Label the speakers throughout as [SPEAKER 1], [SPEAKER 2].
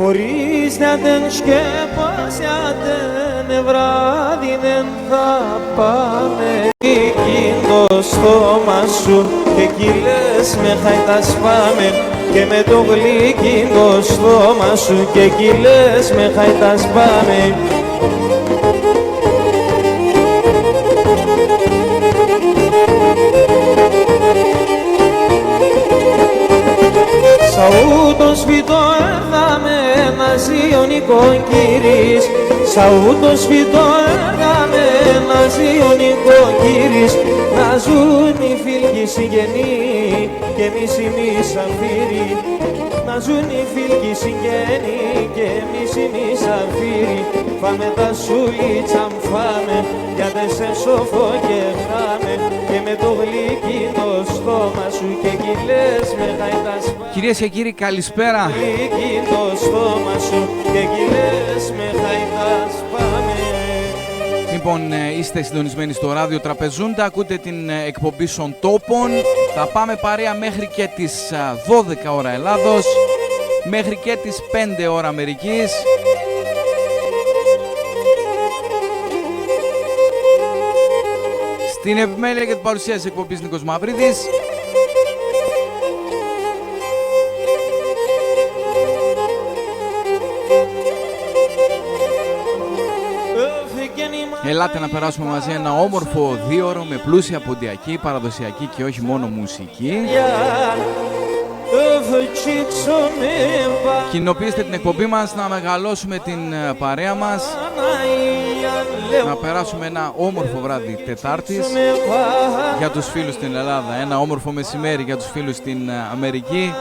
[SPEAKER 1] Χωρίς να την σκέπασιατε βράδυ δεν θα πάμε. Εκείνο το στόμα σου και εκεί λες με χαϊτά σπάμε. Και με το γλυκίνο στόμα σου και εκεί λες με χαϊτά σπάμε. Σαούτο σφιτό έργαμε μαζί ο νοικοκύρης. Σαούτο σφιτό έργαμε μαζί ο νοικοκύρης. Να ζουν οι φίλοι συγγενεί και εμείς οι σαφύροι. Να ζουν οι φίλοι συγγενεί και εμείς οι σαφύροι. Φάμε τα σούλιτσα φάμε για δεν σε σοφό και χάμε. Και με το γλυκίνο στόμα σου και εκεί λες με χαϊτά σπάμε.
[SPEAKER 2] Κυρίες και κύριοι, καλησπέρα.
[SPEAKER 1] Γλυκίνο στόμα σου και εκεί λες με χαϊτά σπάμε.
[SPEAKER 2] Λοιπόν, είστε συντονισμένοι στο ράδιο Τραπεζούντα, ακούτε την εκπομπή Σον Τόπων. Θα πάμε παρέα μέχρι και τις 12 ώρα Ελλάδος, μέχρι και τις 5 ώρα Αμερικής. Στην επιμέλεια και την παρουσίαση εκπομπής Νίκος Μαυρίδης. Ελάτε να περάσουμε μαζί ένα όμορφο δίωρο με πλούσια ποντιακή, παραδοσιακή και όχι μόνο μουσική. Κοινοποιήστε την εκπομπή μας, να μεγαλώσουμε την παρέα μας, να περάσουμε ένα όμορφο βράδυ Τετάρτης για τους φίλους στην Ελλάδα, ένα όμορφο μεσημέρι για τους φίλους στην Αμερική,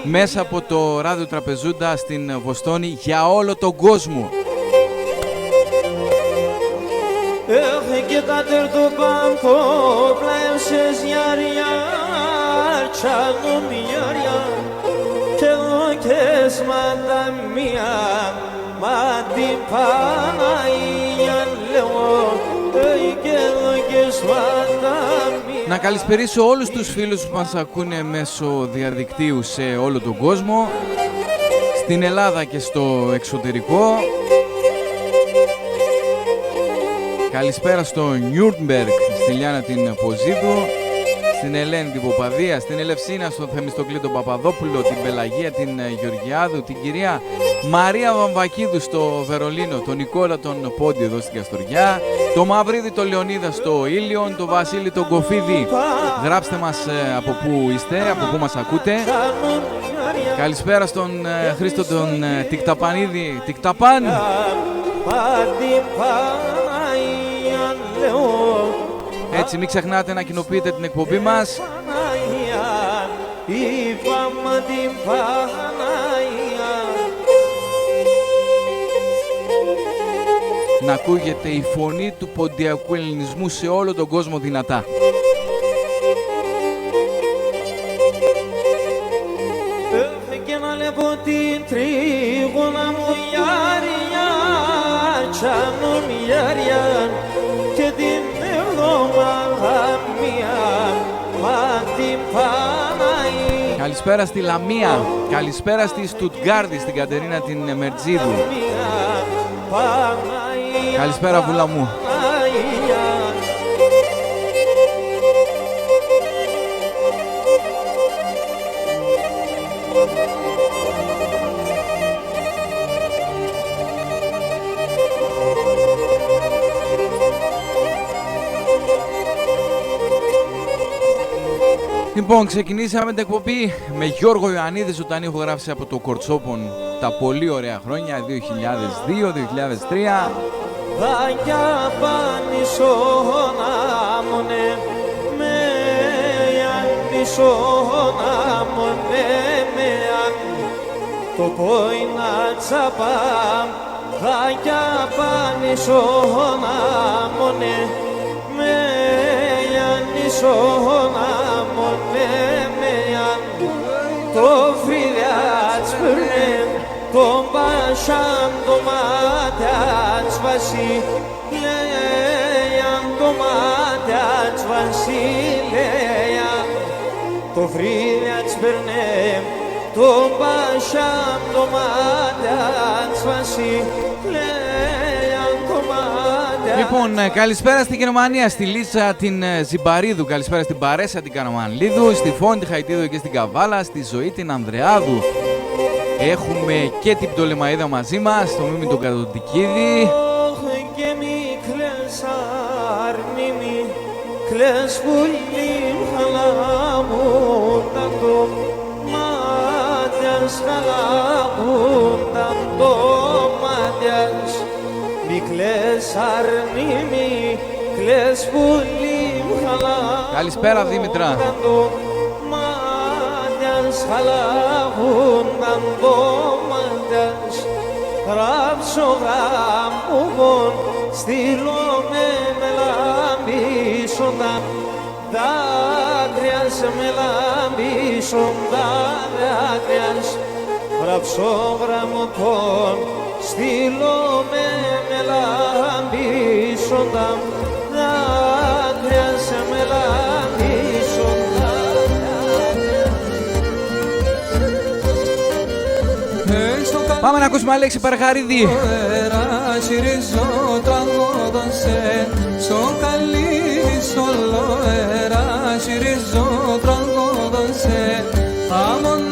[SPEAKER 2] μέσα από το ράδιο Τραπεζούντα στην Βοστόνη για όλο τον κόσμο.
[SPEAKER 1] Και τα τερτοπάνκο πλάευσες γιαριά τσάνο μιαριά και εγώ και σμάτα μία μα την Παναγία λέω και εγώ και σμάτα μία.
[SPEAKER 2] Να καλησπερίσω όλους τους φίλους που μας ακούνε μέσω διαδικτύου σε όλο τον κόσμο, στην Ελλάδα και στο εξωτερικό. Καλησπέρα στο Νιούρνμπεργκ, στη Λιάνα την Ποζίδου, στην Ελένη την Ποπαδία, στην Ελευσίνα, στον Θεμιστοκλή τον Παπαδόπουλο, την Πελαγία την Γεωργιάδου, την κυρία Μαρία Βαμβακίδου στο Βερολίνο, τον Νικόλα τον Πόντι εδώ στην Καστοριά, το Μαυρίδη τον Λεωνίδα στο Ήλιον, το Βασίλη τον Κοφίδη. Γράψτε μας από πού είστε, από πού μας ακούτε. Καλησπέρα στον Χρήστο τον Τικταπανίδη, Τικταπάν. Έτσι μην ξεχνάτε να κοινοποιείτε την εκπομπή μας. Να ακούγεται η φωνή του ποντιακού ελληνισμού σε όλο τον κόσμο δυνατά.
[SPEAKER 1] Και να λέω την τρίγωνα μου γιάρια τσάνο μιάρια και την εβδομάδα μία μα την Παναγία.
[SPEAKER 2] Καλησπέρα στη Λαμία, καλησπέρα στη Στουτγκάρδη, στην Κατερίνα την Μερτζίδου. Καλησπέρα βούλα μου. Λοιπόν, ξεκινήσαμε την εκπομπή με Γιώργο Ιωαννίδη, ζωντανή ηχογράφηση από το Κορτσόπον τα πολύ ωραία χρόνια 2002-2003.
[SPEAKER 1] Δάκια πανισόναμονε με ανισόναμονε με αν το πόινα τσαπάμ. Δάκια πανισόναμονε με ανισόναμονε με αν το φιλιάτς περνέ τον πασάν το μάτιατς βασιλέαν το μάτιατς βασιλέαν το φιλιάτς περνέ τον πασάν το μάτιατς
[SPEAKER 2] Λοιπόν, καλησπέρα στη Γερμανία, στη Λίτσα την Ζιμπαρίδου, καλησπέρα στην Παρέσα την Καραμανλίδου, στη Φόνη τη Χαϊτίδου και στην Καβάλα, στη Ζωή την Ανδρεάδου. Έχουμε και την Πτολεμαΐδα μαζί μας, το Μίμη τον Κατοντικίδη. Καλησπέρα Δήμητρα.
[SPEAKER 1] Γραμμοπών στείλω με μελαμπίσοντα, δάκρυα σε μελαμπίσοντα.
[SPEAKER 2] Πάμε να ακούσουμε Αλέξη Παρχαρίδη.
[SPEAKER 3] Συρίζω τραγώδον σε σοκαλί σολοέρα, συρίζω τραγώδον σε άμον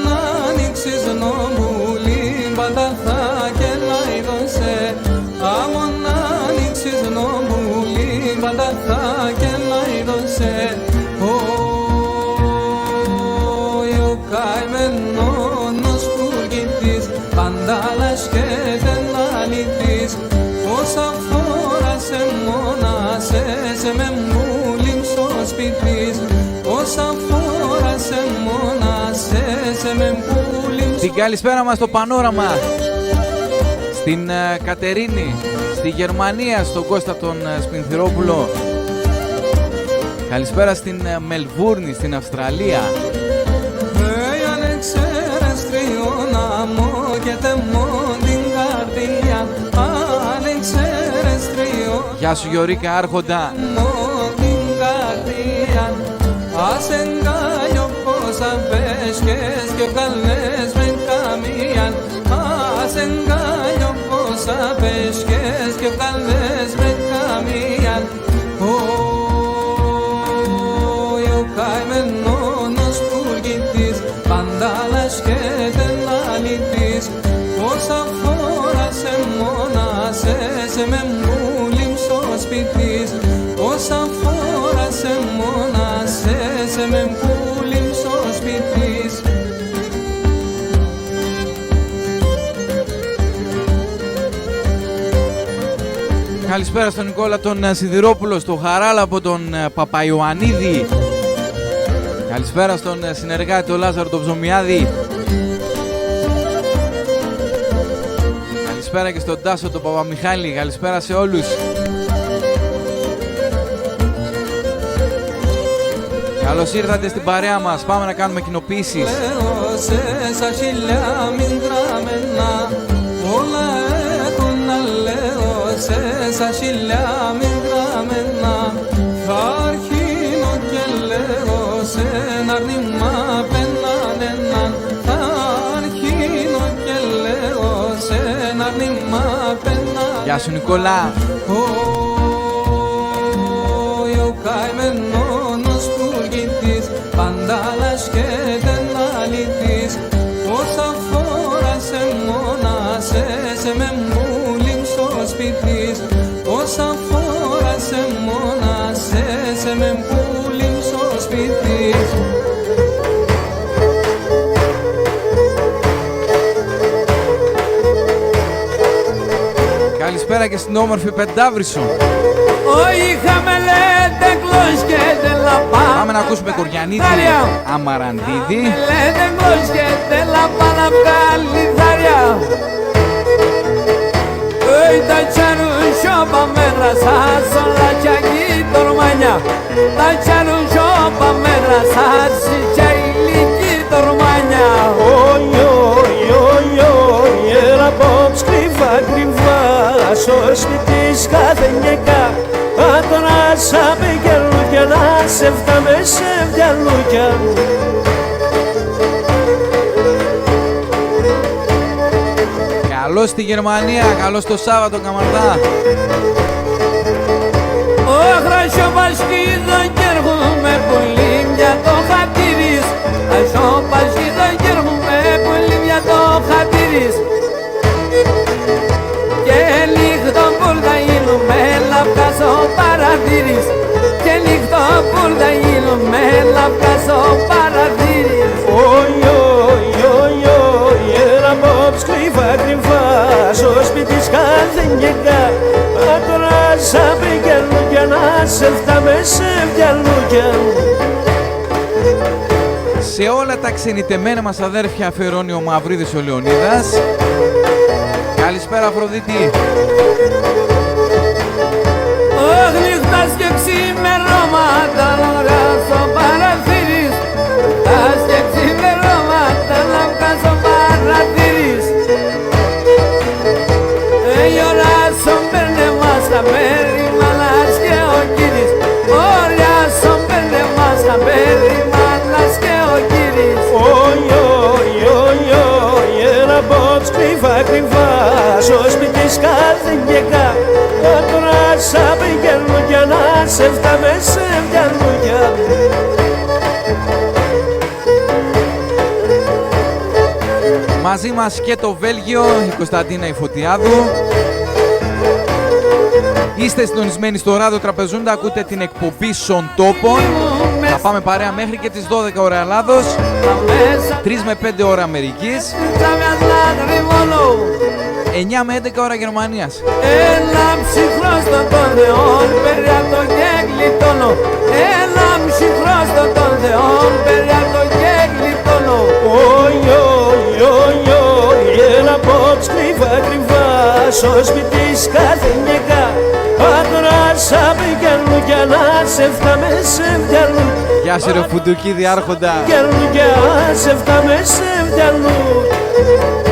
[SPEAKER 3] άνοιξες νομπούλιν πάντα θα κελάιδον σε άμον άνοιξες νομπούλιν πάντα θα κελάιδον σε ο καημένος που κοιτής πάντα λασκέται να λυθείς όσα φορά σε μόνασες με μούλιν στο σπιτής όσα φορά σε μόνασες με μούλιν.
[SPEAKER 2] Την καλησπέρα μας στο Πανόραμα, στην Κατερίνη, στη Γερμανία, στον Κώστα τον Σπινθυρόπουλο. Καλησπέρα στην Μελβούρνη, στην Αυστραλία.
[SPEAKER 3] Αν ξέρεις τριώνα μου και τεμώ την καρδιά, αν ξέρεις τριώνα
[SPEAKER 2] Γεια σου Γιωρίκα Άρχοντα.
[SPEAKER 3] μου την καρδιά, ας εγκάλιο πως απέσχες και βγάλες με καμία, ας εγκάλιο πως απέσχες και βγάλες με καμία. Ο καημένος που κοιτής πάντα λασκέται να λυθείς όσα φορά σε μόνασες με μούλιν στο σπιτής όσα φορά σε μόνασες με μούλιν στο σπιτής.
[SPEAKER 2] Καλησπέρα στον Νικόλα τον Σιδηρόπουλο, στο Χαράλαμπο τον Παπαϊωαννίδη. Καλησπέρα στον συνεργάτη τον Λάζαρο τον Ψωμιάδη. Καλησπέρα και στον Τάσο τον Παπαμιχάλη. Καλησπέρα σε όλους. Καλώς ήρθατε στην παρέα μας. Πάμε να κάνουμε κοινοποίησεις.
[SPEAKER 3] Λέω σε σαν χιλιά μην γραμμένα, όλα έχω να λέω σε σαν χιλιά μην γραμμένα. Θα αρχίνω και λέω σε ένα ρήμα πέναν έναν. Θα αρχίνω και λέω σε ένα ρήμα πέναν.
[SPEAKER 2] Γεια σου Νικόλα.
[SPEAKER 3] Ο καημένος που κοιτής πάντα λασκέται να λυθείς όσα φορά σε μόνασες με μούλιν στο σπιτής όσα φορά σε μόνασες με μούλιν στο σπιτής.
[SPEAKER 2] Καλησπέρα και στην όμορφη Πεντάβρυσο. Πάμε να ακούσουμε Κοριανίδη, Αμαραντίδη.
[SPEAKER 1] Στο σπιτής κάθε νιεκά Ατράσαμε γελούκια να σε φτάμε σε βιαλούκια.
[SPEAKER 2] Καλώς στη Γερμανία, καλώς το Σάββατο καμαρτά.
[SPEAKER 1] Ο χράσιο πασκίδων κι έρχομαι πολύ μια το χατήρις. Χράσιο πασκίδων κι έρχομαι πολύ μια το χατήρις. Και νύχτο πουλτα γίνουμε λαυκάς ο παραδύρης. Και νύχτο πουλτα γίνουμε λαυκάς ο παραδύρης. Oi, oi, oi, oi, έλα απόψε κρυφά κρυφά στο σπίτι σκαλδενιέκα. Τώρα σαν πηγαίνουν να σε φτάμε σε βιαλούκια.
[SPEAKER 2] Σε όλα τα ξενιτεμένα μας αδέρφια αφιερώνει ο Μαυρίδης ο Λεωνίδας. Καλησπέρα Αφροδίτη.
[SPEAKER 1] Ωχ, νύχτας και ξημερώματα να στο παραθύρις. Νύχτας και ξημερώματα να βγάζω παραθύρις. Η ώρα σου παίρνε μας τα μέρη μαλάς και ο κύρις. Ωραία σου παίρνε μας τα μέρη μαλάς και ο κύρις. Oi, oi, oi, oi, έλα απόψε κρυφά κρυφά στο σπίτι σκαλδενιέκα. Τώρα σαν πηγαίνουν για να σε φτάμε σε βιαλούκια.
[SPEAKER 2] Μαζί μας και το Βέλγιο, η Κωνσταντίνα η Φωτιάδου. Είστε συντονισμένοι στο Ράδιο Τραπεζούντα, ακούτε την εκπομπή Σον Τόπων. Θα πάμε παρέα μέχρι και τις 12 ώρα Ελλάδος, 3 με 5 ώρα Αμερικής, 9 με 11 ώρα Γερμανίας.
[SPEAKER 1] Έλα ψυχρό στον τον Θεόν, περιά το και γλιτώνω. Έλα ψυχρό στον τον Θεόν, περιά το και γλιτώνω. Oi, oi, oi, oi, έλα απόψε κρυφά κρυφά στο σπίτι σκαλδενιέκα. Τώρα σαν πηγαίνουν για να σε φτάμε σε βιαλού.
[SPEAKER 2] Γεια σου ρε Φουντουκίδη άρχοντα.
[SPEAKER 1] Πηγαίνουν για να σε φτάμε σε βιαλού.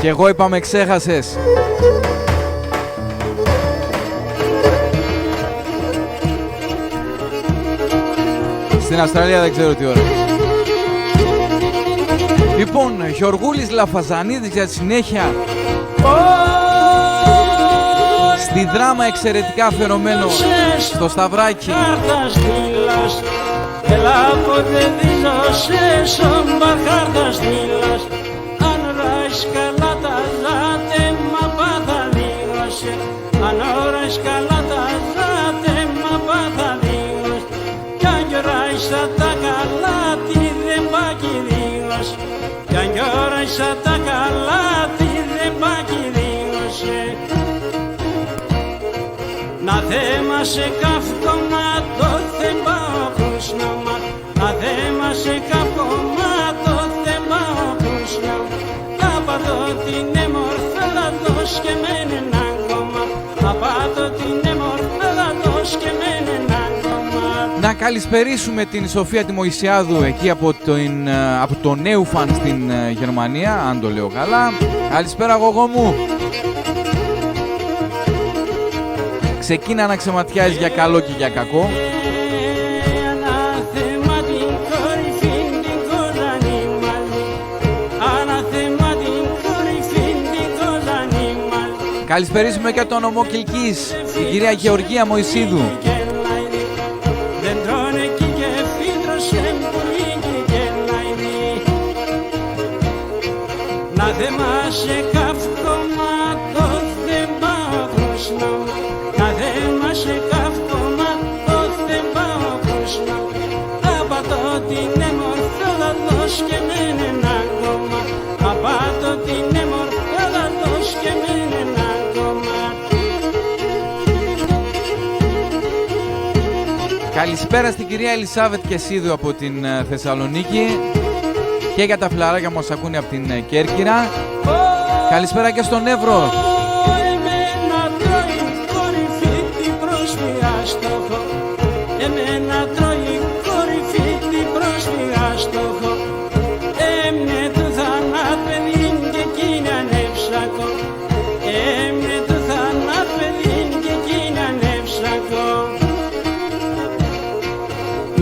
[SPEAKER 2] Κι εγώ είπα με ξέχασες. Στην Αυστραλία δεν ξέρω τι ώρα. Λοιπόν, Γιωργούλης Λαφαζανίδης για τη συνέχεια. Στη δράμα εξαιρετικά αφιερωμένο στο Σταυράκι.
[SPEAKER 1] Έλα ποτέ δίνωσες όμπα χάρτας μίλας. Αν ράεις καλά τα ζάτε μα πάθα λίγωσε. Αν ράεις καλά τα ζάτε μα πάθα λίγωσε. Κι αν γιωράεις τα καλά τι δεν πάκι λίγωσε. Κι αν γιωράεις τα καλά τι δεν πάκι λίγωσε. Να θέμα σε καύκομα το θέμα χρούσνομα. Να θέμα σε καύκομα το θέμα χρούσνομα. Απάτω την εμορφέλα το σκεμμένε ένα κόμμα. Απάτω την εμορφέλα το σκεμμένε ένα κόμμα.
[SPEAKER 2] Να καλησπερίσουμε την Σοφία τη Μωυσιάδου εκεί από το Νέουφαν στην Γερμανία, αν το λέω καλά. Καλησπέρα αγωγό μου. Ξεκίνα να ξεματιάζεις για καλό και για κακό. Καλησπερίσουμε και τον ομό Κιλκής, την κυρία Γεωργία Μωυσίδου.
[SPEAKER 1] Να δεμάσαι καύκομα το θέμα χρούσνομα. Να δεμάσαι καύκομα το θέμα χρούσνομα. Απάτω την εμορφέλα το σκεμμένε ένα κόμμα. Απάτω την εμορφέλα το σκεμμένε ένα κόμμα.
[SPEAKER 2] Καλησπέρα στην κυρία Ελισάβετ Κεσίδου από την Θεσσαλονίκη και για τα φιλαράκια που μας ακούνε από την Κέρκυρα. Καλησπέρα και στον Εύρο.
[SPEAKER 1] Εμένα τρώει κορυφή την πρόσφυγα στόχο. Εμένα τρώει κορυφή την πρόσφυγα στόχο. Έμνε του θανάπεδιν και εκείνη ανέψακο. Έμνε του θανάπεδιν και εκείνη ανέψακο.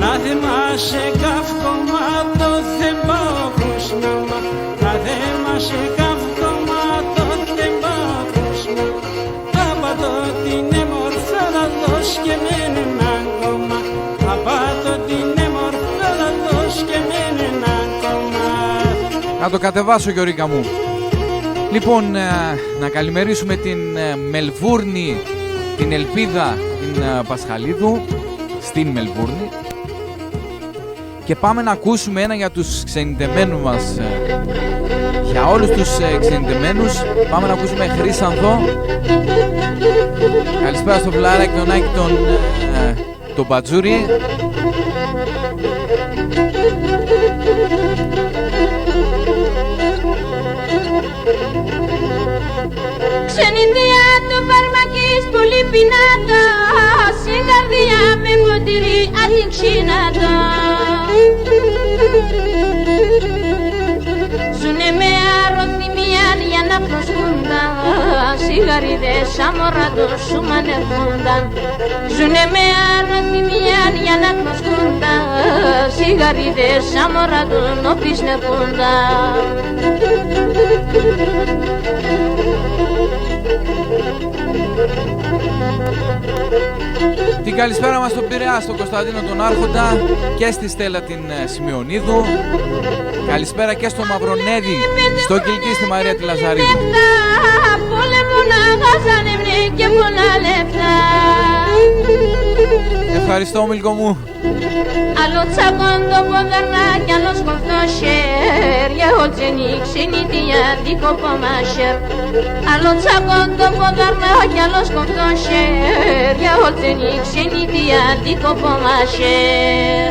[SPEAKER 1] Να θυμάσαι καύκομα το θέμα χρούσνομα. Να θυμάσαι καύκομα το θέμα
[SPEAKER 2] Θα το κατεβάσω, Γιωρίκα μου. Λοιπόν, να καλημερίσουμε την Μελβούρνη, την Ελπίδα, την Πασχαλίδου, στην Μελβούρνη. Και πάμε να ακούσουμε ένα για τους ξενιτεμένους μας. Για όλους τους ξενιτεμένους πάμε να ακούσουμε Χρύσανθο. Καλησπέρα στο Βλάρακ, τον Άκη, τον Μπατζούρι.
[SPEAKER 4] Ξενιδία το φαρμακής πολύ πεινάτο, στην καρδιά με κοντήρι αδειξίνατο. Ζουνε με αρωθυμία για να προσκούνταν, σιγαρίδες σαν μωρά το σου μανερχούνταν. Ζουνε με αρωθυμία για να προσκούνταν, σιγαρίδες σαν μωρά το νόπις νερχούνταν.
[SPEAKER 2] Την καλησπέρα μας στον Πειραιά, στον Κωνσταντίνο τον Άρχοντα και στη Στέλλα την Σημειονίδου. Καλησπέρα και στο Μαυρονέδη, στο Κιλκί, στη Μαρία τη Λαζαρίδου. Ευχαριστώ, Μίλκο μου.
[SPEAKER 4] Άλλο τσακόντο ποδαρνά κι άλλο σκοφτό σέρ, για ολτζενή ξενιτία δίκο πομάσερ. Άλλο τσακόντο ποδαρνά κι άλλο σκοφτό σέρ, για ολτζενή ξενιτία δίκο πομάσερ.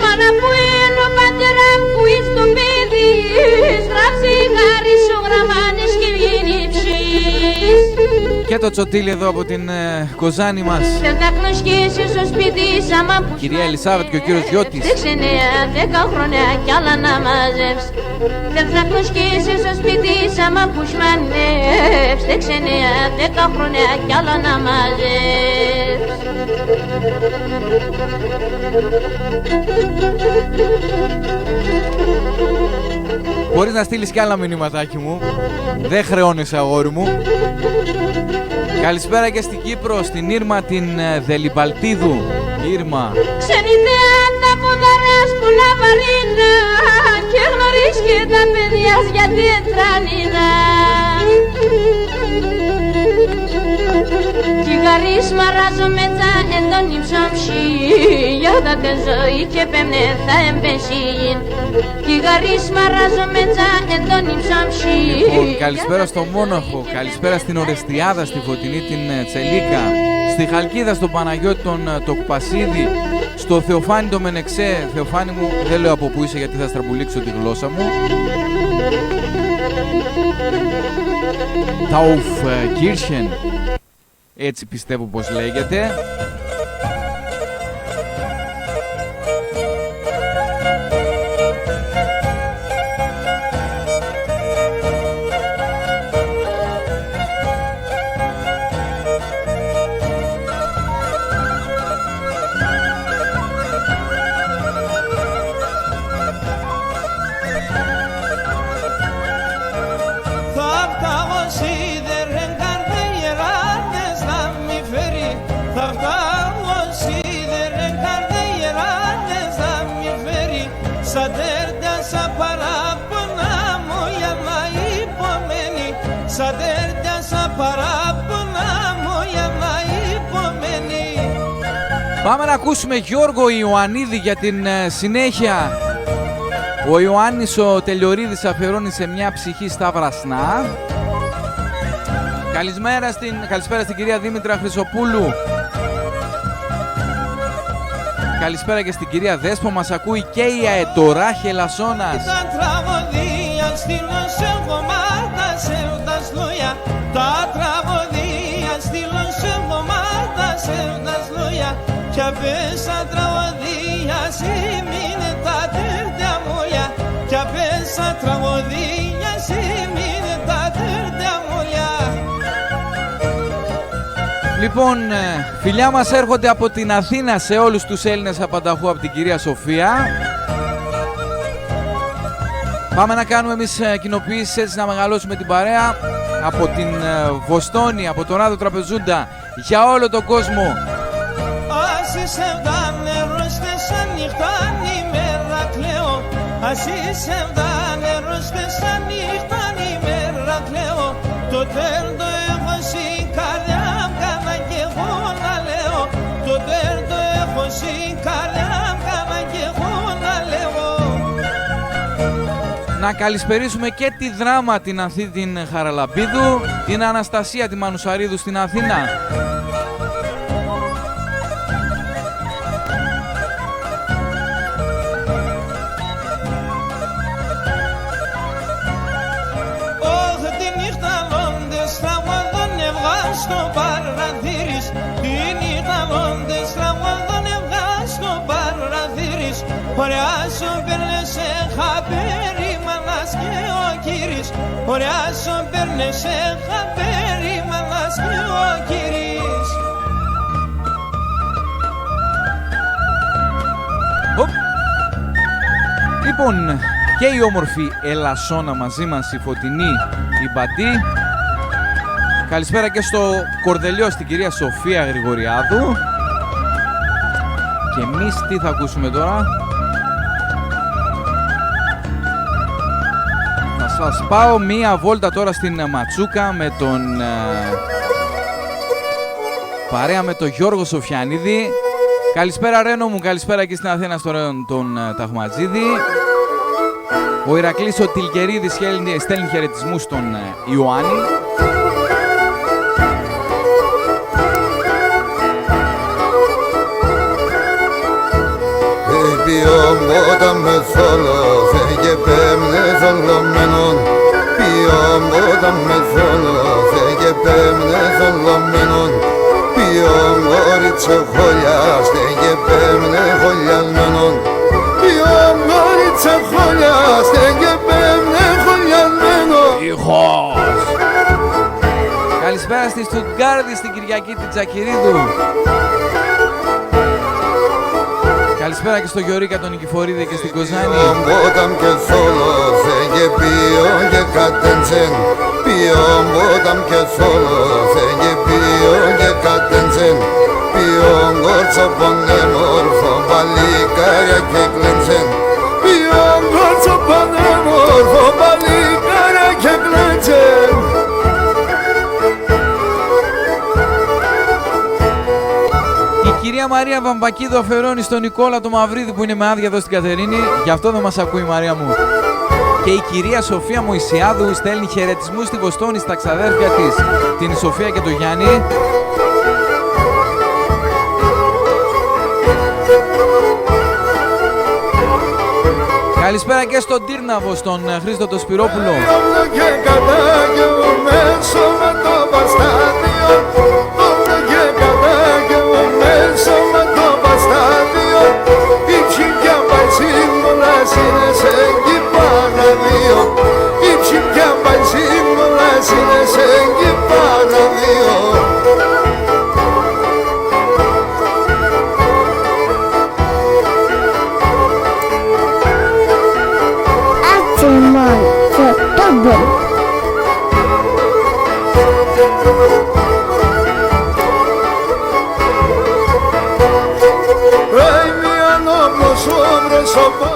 [SPEAKER 4] Μάνα που είναι ο πατέρα που είσαι το παιδί, στράψει γάρι σου γραμμάνες και βγαίνει ψης.
[SPEAKER 2] Και το Τσοτήλι εδώ από την Κοζάνη μας.
[SPEAKER 4] Θες να γνωσκήσεις στο σπίτι σάμα που
[SPEAKER 2] Κυρία Ελισάβετ και ο κύριος Γιώτης.
[SPEAKER 4] Δέξε νέα 10 χρόνια κι άλλα να μαζεύς. Θες να γνωσκήσεις στο σπίτι σάμα που σμανεύς. Δέξε νέα 10 χρόνια κι άλλα να μαζεύς.
[SPEAKER 2] Μπορείς να στείλεις κι άλλα μηνύματάκι μου. Δεν χρεώνεσαι, αγόρι μου. Καλησπέρα και στην Κύπρο, στην Ήρμα την Δελιμπαλτίδου. Ήρμα.
[SPEAKER 4] Ξενιδέα τα ποδαράς πολλά βαρύνα και γνωρίσκε τα παιδιά γιατί ετράνινα. Κιγαρίς μαράζω μετά εντόνι ψόμψη, για τα τε ζωή και πέμνε θα εμπεσίν. Κιγαρίς μαράζω μετά εντόνι ψόμψη.
[SPEAKER 2] Λοιπόν, καλησπέρα στο Μόναχο, καλησπέρα στην Ορεστιάδα, στη Φωτεινή την Τσελίκα, στη Χαλκίδα, στον Παναγιώτη τον Τοκπασίδη, στο Θεοφάνη το Μενεξέ. Θεοφάνη μου, δεν λέω από πού είσαι γιατί θα στραμπουλήξω τη γλώσσα μου. Taufkirchen, έτσι πιστεύω πως λέγεται. Πάμε να ακούσουμε Γιώργο Ιωαννίδη για την συνέχεια. Ο Ιωάννης ο Τελειορίδης αφιερώνει σε μια ψυχή στα βρασνά. Καλησπέρα στην κυρία Δήμητρα Χρυσοπούλου. Καλησπέρα και στην κυρία Δέσπο, μας ακούει και η Αετορά Χελασσόνας.
[SPEAKER 1] Τα τραγωδία στείλω σε εβδομάδα σε δασλούια κι απέσα τραγωδία σήμαινε τα τέρτια μουλιά κι απέσα τραγωδία σήμαινε τα τέρτια μουλιά.
[SPEAKER 2] Λοιπόν, φιλιά μας έρχονται από την Αθήνα σε όλους τους Έλληνες απανταχού από την κυρία Σοφία. Πάμε να κάνουμε εμείς κοινοποιήσεις, έτσι να μεγαλώσουμε την παρέα από την Βοστόνη, από τον Ράδο Τραπεζούντα για όλο τον κόσμο.
[SPEAKER 1] Ας είσαι νερό σαν νύχτα ημέρα κλαίω. Ας είσαι νερό σαν νύχτα ημέρα κλαίω. Το τέρτο έχω στην καρδιά μ' κάνα κι εγώ να λέω. Το τέρτο έχω στην καρδιά μ' κάνα κι εγώ να λέω.
[SPEAKER 2] Να καλησπερίσουμε και τη Δράμα την Ανθή την Χαραλαμπίδου, την Αναστασία τη Μανουσαρίδου στην Αθήνα.
[SPEAKER 1] Στο παραθύρι, τη νύχτα μόντες τραγωδόν έβγα στο παραθύρι. Ωραία σου παίρνε σε χαπέρι, μανάς και ο κύρις. Ωραία σου παίρνε σε χαπέρι, μανάς και ο κύρις.
[SPEAKER 2] Λοιπόν, και η όμορφη Ελασσόνα μαζί μας, η Φωτεινή, η Μπαντή. Καλησπέρα και στο Κορδελιό, στην κυρία Σοφία Γρηγοριάδου. Και εμείς τι θα ακούσουμε τώρα? Θα σας πάω μία βόλτα τώρα στην Ματσούκα με τον παρέα με τον Γιώργο Σοφιανίδη. Καλησπέρα Ρένο μου, καλησπέρα και στην Αθήνα στο Ρένο τον Ταχματζίδη. Ο Ηρακλής ο Τιλκερίδης στέλνει χαιρετισμούς στον Ιωάννη.
[SPEAKER 5] Όταν με θόλωθε και πέμνε θολωμένον. Ποιον όταν με θόλωθε και πέμνε θολωμένον. Ποιον κορίτσο χωλιάστε και πέμνε χωλιασμένον. Ποιον κορίτσο χωλιάστε και πέμνε χωλιασμένον.
[SPEAKER 2] Ήχος! Καλησπέρα στη Στουτγκάρδη, στην Κυριακή την Τζακυρίδου. Καλησπέρα και στο Γιωρίκα τον Νικηφορίδη και στην Κοζάνη.
[SPEAKER 5] Όταν και θόλωθε και ποιον και κατέντσεν. Ποιον όταν και θόλωθε και ποιον και κατέντσεν. Ποιον κόρτσο πονέμορφο παλικάρια και κλέντσεν. Ποιον κόρτσο πονέμορφο παλικάρια και κλέντσεν.
[SPEAKER 2] Η κυρία Μαρία Βαμβακίδου αφιερώνει στον Νικόλα το Μαυρίδη που είναι με άδεια εδώ στην Κατερίνη. Γι' αυτό δεν μας ακούει η Μαρία μου. Και η κυρία Σοφία Μωυσιάδου στέλνει χαιρετισμούς στη Βοστόνη στα ξαδέρφια της, την Σοφία και τον Γιάννη. Καλησπέρα και στον Τύρναβο, στον Χρήστο το Σπυρόπουλο.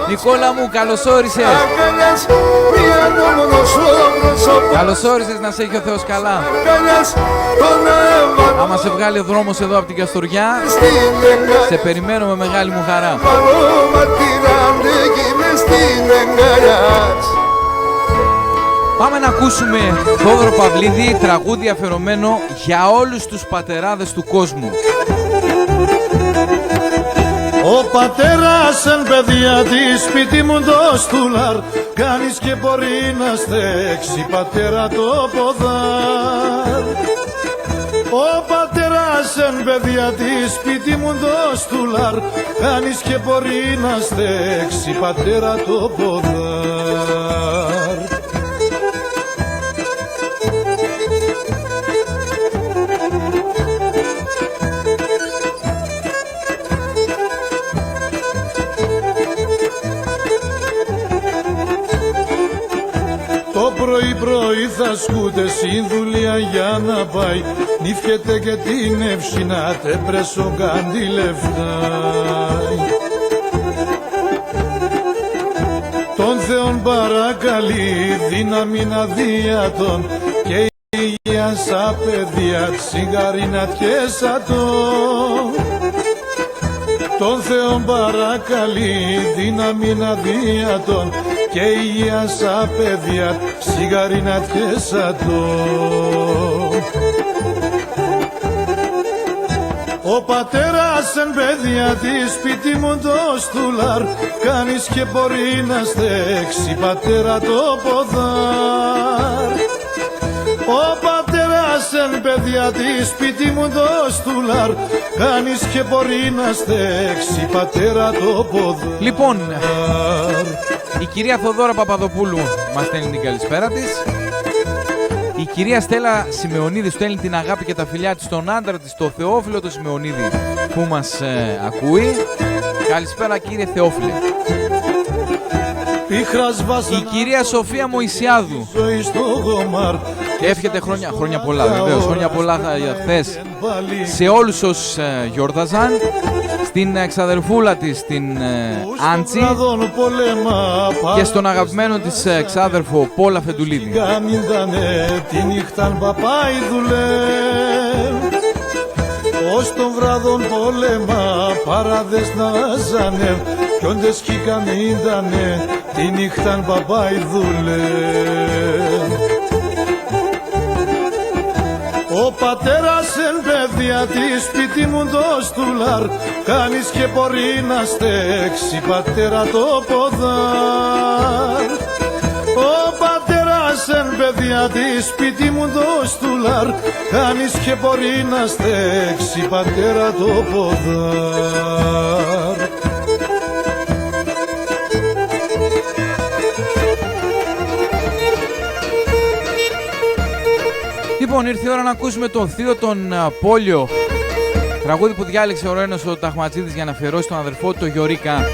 [SPEAKER 2] Νικόλα μου, καλώς όρισες. Καλώς όρισες, να σε έχει ο Θεός καλά. Άμα σε βγάλει ο δρόμος εδώ από την Καστοριά, σε περιμένω με μεγάλη μου χαρά. Πάμε να ακούσουμε Θόδωρο Παυλίδη, τραγούδι αφιερωμένο για όλους τους πατεράδες του κόσμου.
[SPEAKER 6] Ο πατέρας εν παιδεία τη σπίτι μου το στουλάρ, κάνεις και μπορεί να στέξει πατέρα το ποδάρ. Ο πατέρας εν παιδεία τη σπίτι μου το στουλάρ, κάνεις και μπορεί να στέξει πατέρα το ποδάρ. πρωί θα σκούτε συνδουλία για να πάει. Νύφκεται και την ευσυνά τε πρέσο κάντι λεφτάει. Τον Θεόν παρακαλεί δύναμη να διατών και υγεία σα παιδιά τσιγαρίνα τιέσατον. Τον Θεόν παρακαλεί δύναμη να διατών και υγεία σα παιδιά τσιγαρίνα τιέσατον. Ο πατέρας εν παιδιά τη σπίτι μου το στουλάρ, κάνεις και μπορεί να στέξει πατέρα το ποδάρ. Ο πατέρας εν παιδιά τη σπίτι μου το στουλάρ, κάνεις και μπορεί να στέξει πατέρα το ποδάρ.
[SPEAKER 2] Λοιπόν, η κυρία Θοδώρα Παπαδοπούλου μας στέλνει την καλησπέρα της. Η κυρία Στέλλα Σιμεωνίδη στέλνει την αγάπη και τα φιλιά της στον άντρα της, το Θεόφιλο το Σιμεωνίδη, που μας ακούει. Καλησπέρα κύριε Θεόφιλε. Η κυρία Σοφία Μωυσιάδου και εύχεται χρόνια πολλά, βεβαίως, χρόνια πολλά χθες σε όλους όσους γιόρταζαν, στην ξαδερφούλα της την Άντσι και στον αγαπημένο της ξάδερφο Πόλα Φεντουλίδη.
[SPEAKER 6] Τη νύχταν παπάι ως τον βράδον πόλεμα παράδες να ζανε κι όντες κι καμίντανε τη νύχταν παπάι Ο πατέρας εν παιδιά τη σπίτι μου το στουλάρ, κάνεις και μπορεί να στέξει πατέρα το ποδάρ. Ο πατέρας εν παιδιά τη σπίτι μου το στουλάρ, κάνεις και μπορεί να στέξει πατέρα το ποδάρ.
[SPEAKER 2] Λοιπόν, ήρθε η ώρα να ακούσουμε τον θείο τον Πόλιο, τραγούδι που διάλεξε ο Ρένος ο Ταχματζίδης για να αφιερώσει τον αδερφό του Γιωρίκα.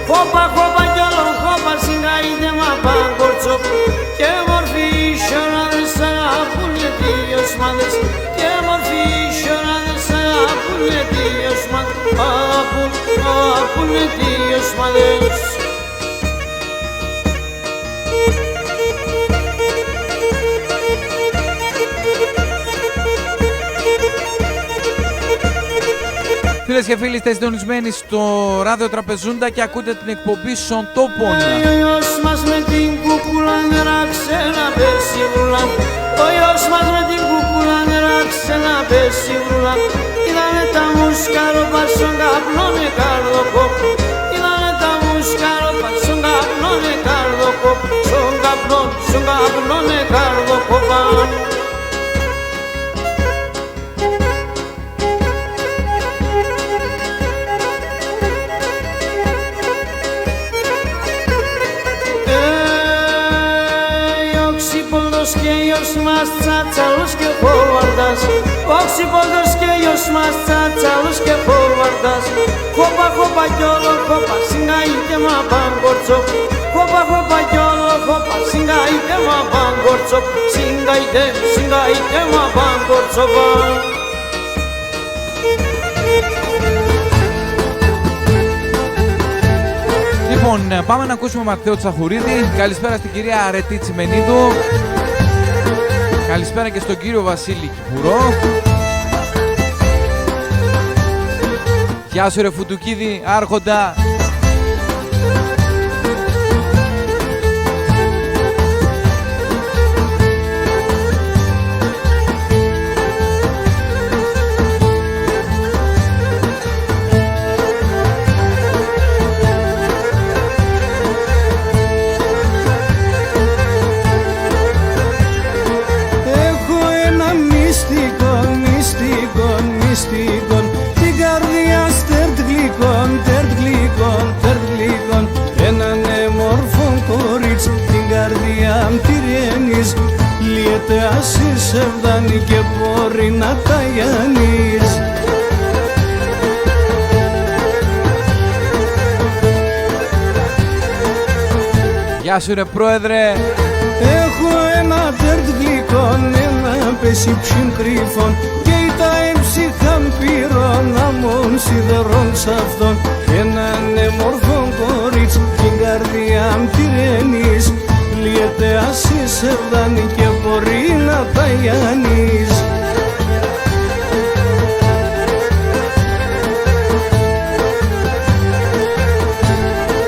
[SPEAKER 7] Χόπα, χόπα κι όλο χόπα, συγκαείται μα παγκορτσό. Και μορφή σιωράδες αγαπούνε δύο σμάδες. Και μορφή σιωράδες αγαπούνε δύο σμάδες. Αγαπούνε δύο σμάδες.
[SPEAKER 2] Φίλες και φίλοι, είστε συντονισμένοι στο ράδιο Τραπεζούντα και ακούτε την εκπομπή Σον Τόπον.
[SPEAKER 7] Ο γιος μας με την κούκουλα νεράξε να πέσει βρουλά. Ο γιος μας με την κούκουλα νεράξε να πέσει βρουλά. Είδανε τα μουσκαρόπα στον καπνόνε καρδοκόπο. Είδανε τα μουσκαρόπα στον καπνόνε καρδοκόπο. Στον καπνόνε καρδοκόπο. Μας τσατσαλούς και φορβαρδάς. Οξυπόδος και γιος μας τσατσαλούς και φορβαρδάς. Χόπα χόπα κι όλο χόπα συγκαείται μα παγκορτσό. Χόπα χόπα κι όλο χόπα συγκαείται μα παγκορτσό. Συγκαείται μα παγκορτσό.
[SPEAKER 2] Λοιπόν, πάμε να ακούσουμε Ματθαίο Τσαχουρίδη. Καλησπέρα στην κυρία Αρετή Τσιμενίδου. Καλησπέρα και στον κύριο Βασίλη Κυπουρό. Γεια σου ρε Φουντουκίδη, άρχοντα.
[SPEAKER 7] γιάνεις. Λιέται ασύ σε βδάνει και μπορεί να τα γιάνεις.
[SPEAKER 2] Γεια σου ρε πρόεδρε.
[SPEAKER 7] Έχω ένα τέρτ γλυκόν, ένα πεσίψιν κρύφων και τα έμψυχαν πύρων αμών σιδερών σ' αυτόν. Έναν εμορφόν κορίτς την καρδιά μ' τυρένεις. Λιέται ασύ σε βδάνει και μπορεί να τα γιάνεις.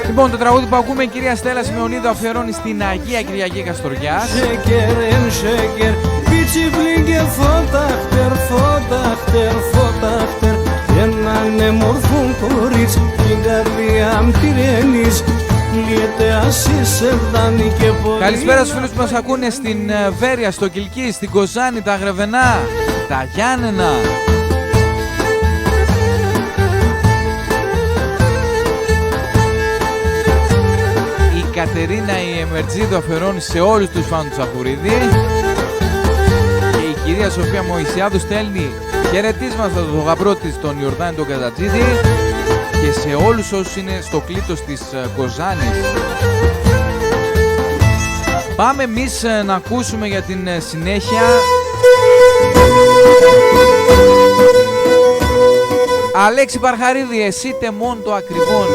[SPEAKER 2] Λοιπόν, το τραγούδι που ακούμε η κυρία Στέλλα Σιμεωνίδου αφιερώνει στην Αγία Κυριακή Καστοριάς.
[SPEAKER 7] Σέκερ εν σέκερ, πίτσι βλύγκε φωτάχτερ, φωτάχτερ, φωτάχτερ. Έναν εμορφόν κορίτς την καρδιά μ' τυρένεις. Λιέται ασύ σε βδάνει και μπορεί.
[SPEAKER 2] Καλησπέρα στους φίλους που μας ακούνε στην Βέρεια, στο Κιλκί, στην Κοζάνη, τα Γρεβενά, τα Γιάννενα. Η Κατερίνα η Εμερτζίδου αφιερώνει σε όλους τους φάνους του Σαχουρίδη. Και η κυρία Σοφία Μωυσιάδου στέλνει χαιρετίσματα στο γαμπρό της, τον Ιορδάνη τον Κατατζίδη, και σε όλους όσους είναι στο κλήτος της Κοζάνης. Πάμε εμείς να ακούσουμε για την συνέχεια Αλέξη Παρχαρίδη, εσύ τεμών το ακριβόν.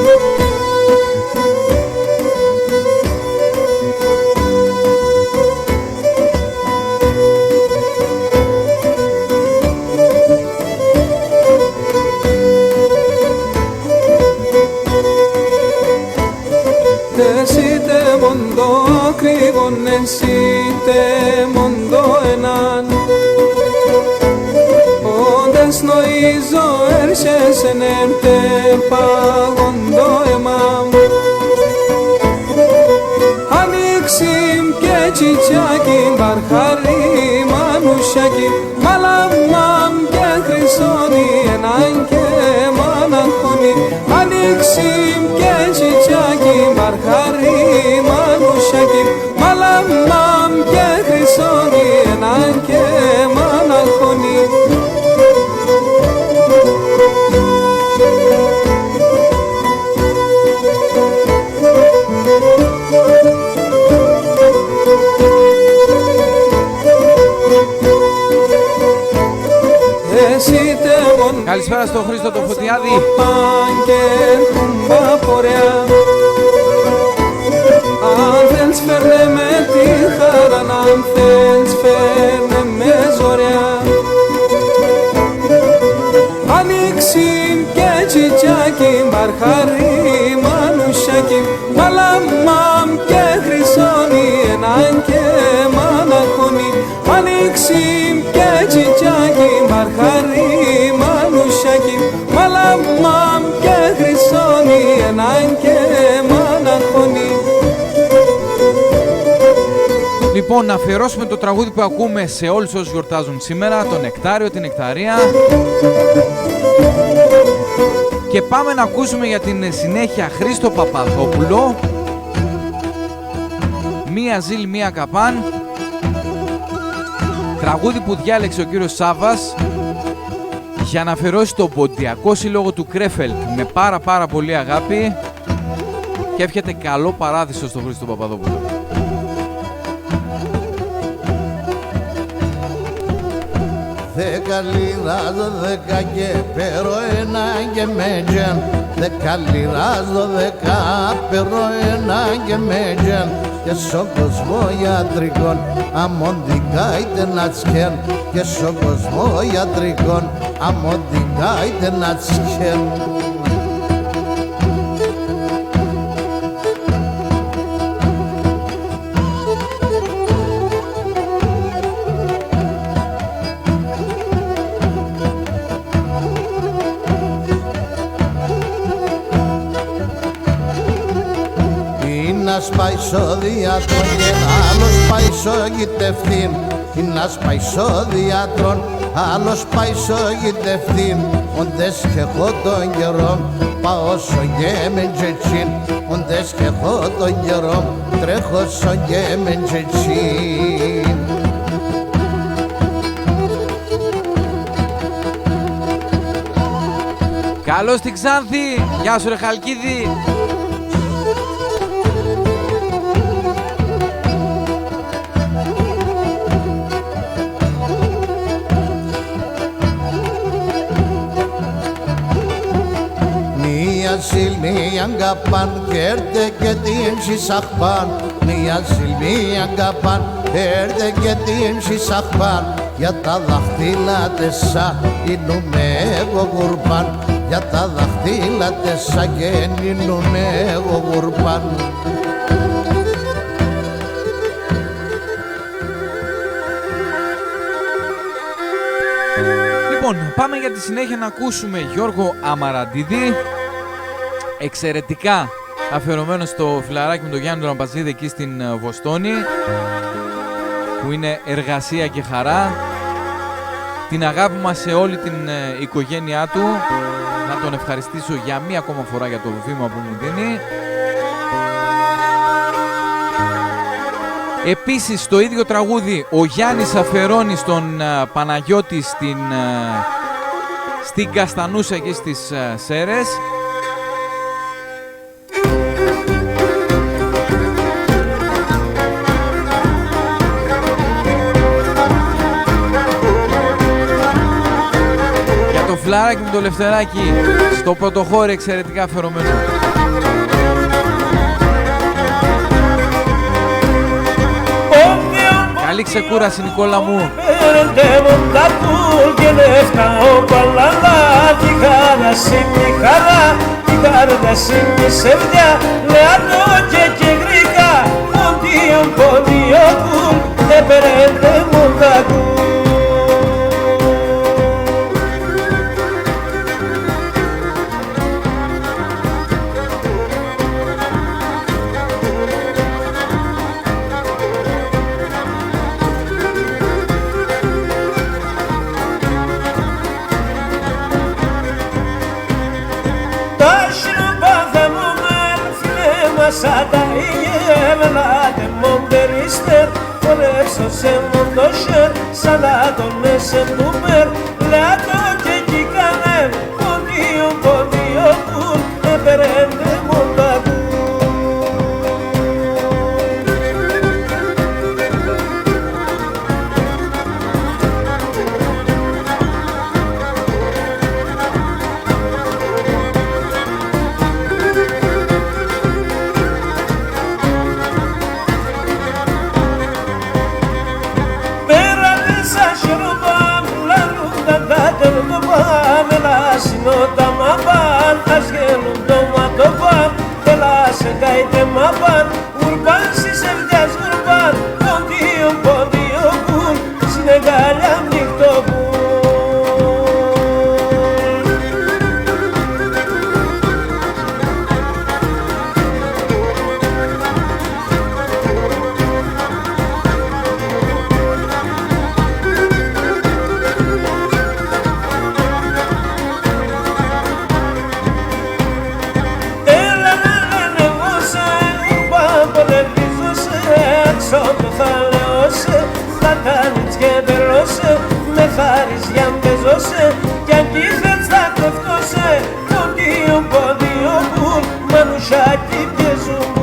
[SPEAKER 3] Εσύ τεμών το ακριβόν, εσύ τεμών το έναν. Όντες νοίζω έρχεσαι εν παγόν το εμάμ. Ανοίξιμ και τσιτσάκι, μπαρχαρί μανουσιάκι, μαλαμμάμ και χρυσόνι, έναν και μαναχώνι. Ανοίξιμ και τσιτσάκι, μπαρχαρί μανουσιάκι, μαλαμμάμ και χρυσόνι, έναν και μαναχώνι.
[SPEAKER 2] Καλησπέρα στον Χρήστο το Φωτιάδη.
[SPEAKER 3] Αν θέλεις φέρνε με τη χαρά, αν θέλεις φέρνε με ζωριά. Ανοίξιμ και τσιτσάκι, μπαρχαρί μανουσιάκι, μαλαμμάμ και χρυσόνι, έναν και μαναχώνι. Ανοίξιμ και τσιτσάκι, μπαρχαρί μανουσιάκι, μαλαμμάμ και χρυσόνι, έναν και μαναχώνι.
[SPEAKER 2] Λοιπόν, να αφιερώσουμε το τραγούδι που ακούμε σε όλους όσους γιορτάζουν σήμερα, τον Νεκτάριο, την Νεκταρία. Και πάμε να ακούσουμε για την συνέχεια Χρήστο Παπαδόπουλο. Μία ζήλ, μία καπάν. Τραγούδι που διάλεξε ο κύριος Σάβας για να αφιερώσει το ποντιακό σύλλογο του Κρέφελτ με πάρα πολύ αγάπη, και εύχεται καλό παράδεισο στον Χρήστο Παπαδόπουλο.
[SPEAKER 5] Δέκα λίρας, δέκα και πέρο ένα και μέτζεν. Δέκα λίρας, δέκα πέρο ένα και μέτζεν. Και στον κόσμο ιατρικών αμοντικά είτε να τσκέν. Και στον κόσμο ιατρικών αμοντικά είτε να τσκέν. Ένας πάει στο διάτρον και άλλος πάει στο γητευτήν. Ένας πάει στο διάτρον, άλλος πάει στο γητευτήν. Όντες και έχω τον καιρό, πάω στο γέμεν τσετσίν. Όντες και έχω τον καιρό, τρέχω στο γέμεν τσετσίν.
[SPEAKER 2] Καλώς την Ξάνθη. Γεια σου ρε Χαλκίδη.
[SPEAKER 5] Silmian gapan kerde kedin şisakban Niya silmian gapan kerde kedin şisakban Ya ta dahtila tessa inume ego gurban Ya ta dahtila tessa gen inume ego gurban
[SPEAKER 2] Λοιπόν, πάμε για τη συνέχεια να ακούσουμε Γιώργο Αμαραντίδη. Εξαιρετικά αφιερωμένο στο φιλαράκι με τον Γιάννη τον Αμπαζίδη εκεί στην Βοστόνη, που είναι εργασία και χαρά. Την αγάπη μας σε όλη την οικογένειά του. Να τον ευχαριστήσω για μία ακόμα φορά για το βήμα που μου δίνει. Επίσης το ίδιο τραγούδι ο Γιάννης αφιερώνει στον Παναγιώτη στην Καστανούσα εκεί στις Σέρες. Φλαράκι με το Λευτεράκι στο πρωτοχώρι, εξαιρετικά αφιερωμένο. Καλή ξεκούραση Νικόλα μου.
[SPEAKER 7] Sada ievlade monderister Poleso se mondosher Sada donne se numer Lato che chicane Podio pur E perende mondagur Sinota maban, asgelun doma doban, telase gaite maban, urban si sevdias urban, pondio gun, sinegalam nikto gun. Σώτο θα λεώσε, θα κάνεις και περώσε, με χάρης για μπεζώσε, κι αν κύθετς θα κρεφτώσε, ποντίο πουλ, μανουσάκι πιεζούν.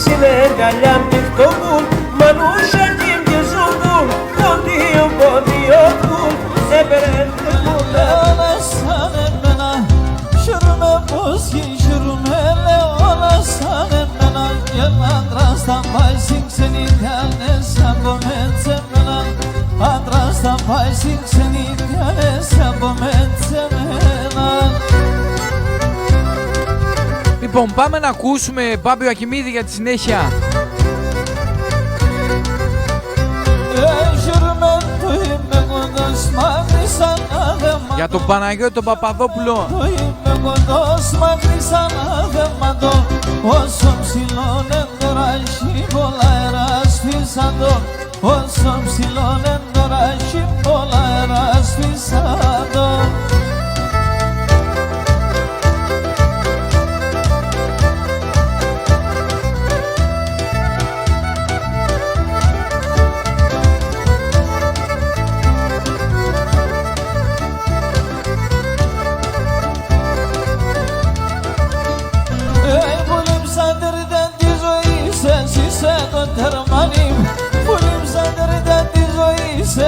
[SPEAKER 7] Συνεργαλιά μυρτογούλ, μανούσα κι μπιεζογούλ, ποντίο πουλ, έπαιρνε μουλά.
[SPEAKER 8] Όλα σαν εμένα, χαίρομαι πως χαίρομαι, λέω όλα σαν εμένα, και άντρας θα πάει στην ξενή, κάνες από μένα, άντρας θα πάει στην ξενή, κάνες από μένα.
[SPEAKER 2] Λοιπόν, πάμε να ακούσουμε Μπάμπη Ακιμίδη για τη συνέχεια. Για τον Παναγιώτη τον Παπαδόπουλο.
[SPEAKER 8] Είμαι κοντός μακρύς αναδεματό, όσο ψηλόν εντοράχει πολλά αέρα σφίσαντο, όσο ψηλόν εντοράχει πολλά αέρα σφίσαντο.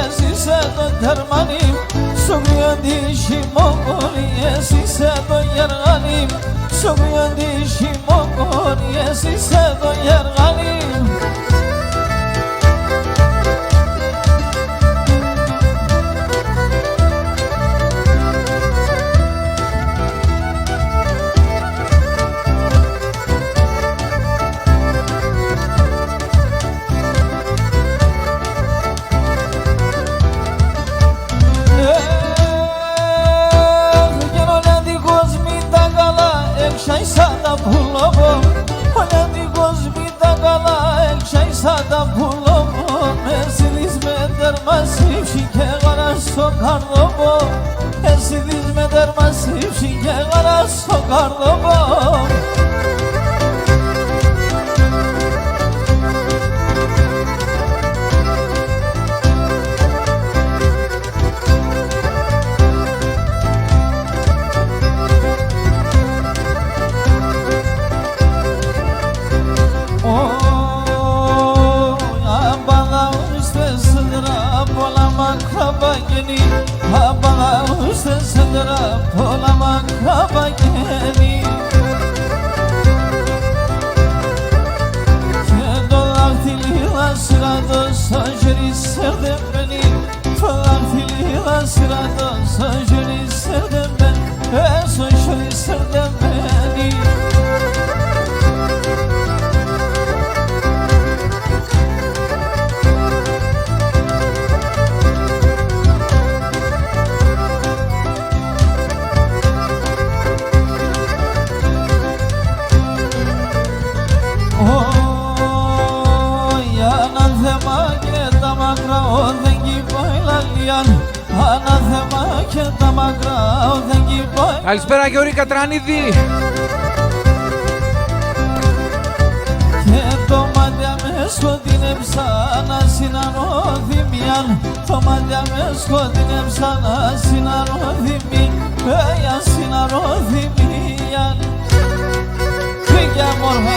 [SPEAKER 8] Εσύ είσαι το τερμανί, σου γριοντήσει μοκόνι, εσύ είσαι το γεργανί, σου γριοντήσει μοκόνι, εσύ είσαι το γεργανί. Sada pulobo, Hollandikos mita gala, elçay sada pulobo, Mercedes meder masif şike gara sokarlobo, Mercedes meder masif şike gara sokarlobo. Abala usta sendera polama kabakeni Dolak diliyle sırada sajeri serdem beni Dolak diliyle sırada sajeri serdem ben Sajeri serdem beni
[SPEAKER 2] Καλησπέρα Γιώργη Κατρανίδη.
[SPEAKER 8] Και το μάτια με σκοτεινεύσα να συνανωθυμιάν, το μάτια με σκοτεινεύσα να συνανωθυμιάν. Φύγε μόρφα.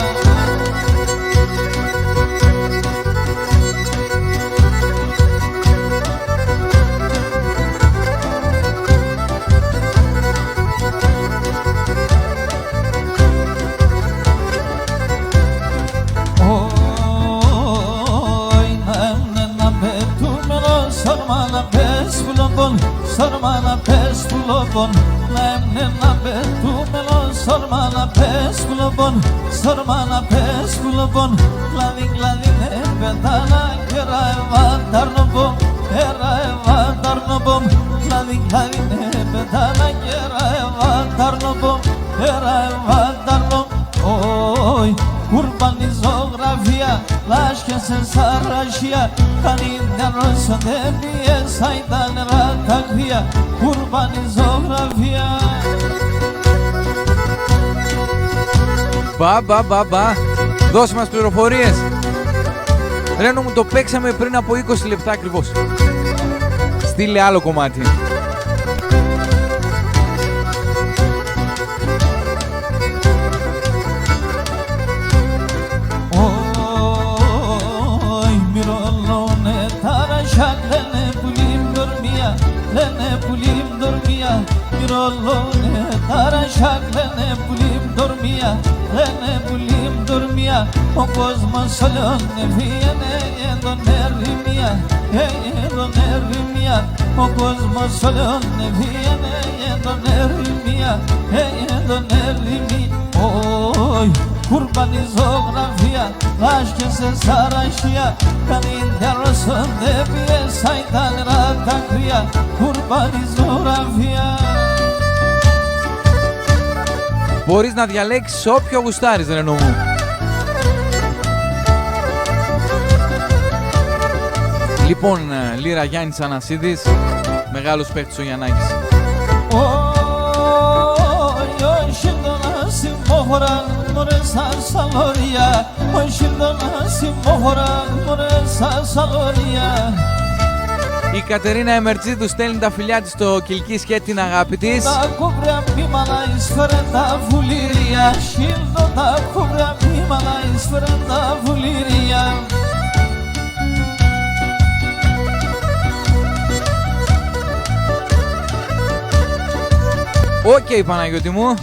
[SPEAKER 8] Sarmana pes bulobon, lemne na betumelo. Sarmana pes bulobon, sarmana pes bulobon, laving bedana kerava darnobom, kerava darnobom, laving bedana kerava darnobom, kerava darnobom. Oy, urbani zografia, laşke sen sarraşia, kaninden olsa debriye saydan ratakriya, urbani zografia.
[SPEAKER 2] Μπα, δώσε μας πληροφορίες. Ρένο μου, το παίξαμε πριν από 20 λεπτά ακριβώς. Στείλε άλλο κομμάτι.
[SPEAKER 8] Lene pulim dormia, mirolone taraşak. Lene pulim dormia, lene pulim dormia. O kozmos solone viene donerrimia, donerrimia. O kozmos solone viene donerrimia, donerrimia. Oy, kurbanı zoğrafya Aşkısı saraşya Kanin dersin debiye saytanıra takriya Kurbanı zoğrafya.
[SPEAKER 2] Μπορείς να διαλέξεις όποιο γουστάρεις, Ρενό μου. Λοιπόν, Λύρα Γιάννης Ανασίδης, μεγάλος παίκτης ο Γιαννάκης. Η Κατερίνα Εμερτζίδου στέλνει τα φιλιά της στο Κιλκής και την αγάπη της. Οκ, Παναγιώτη μου.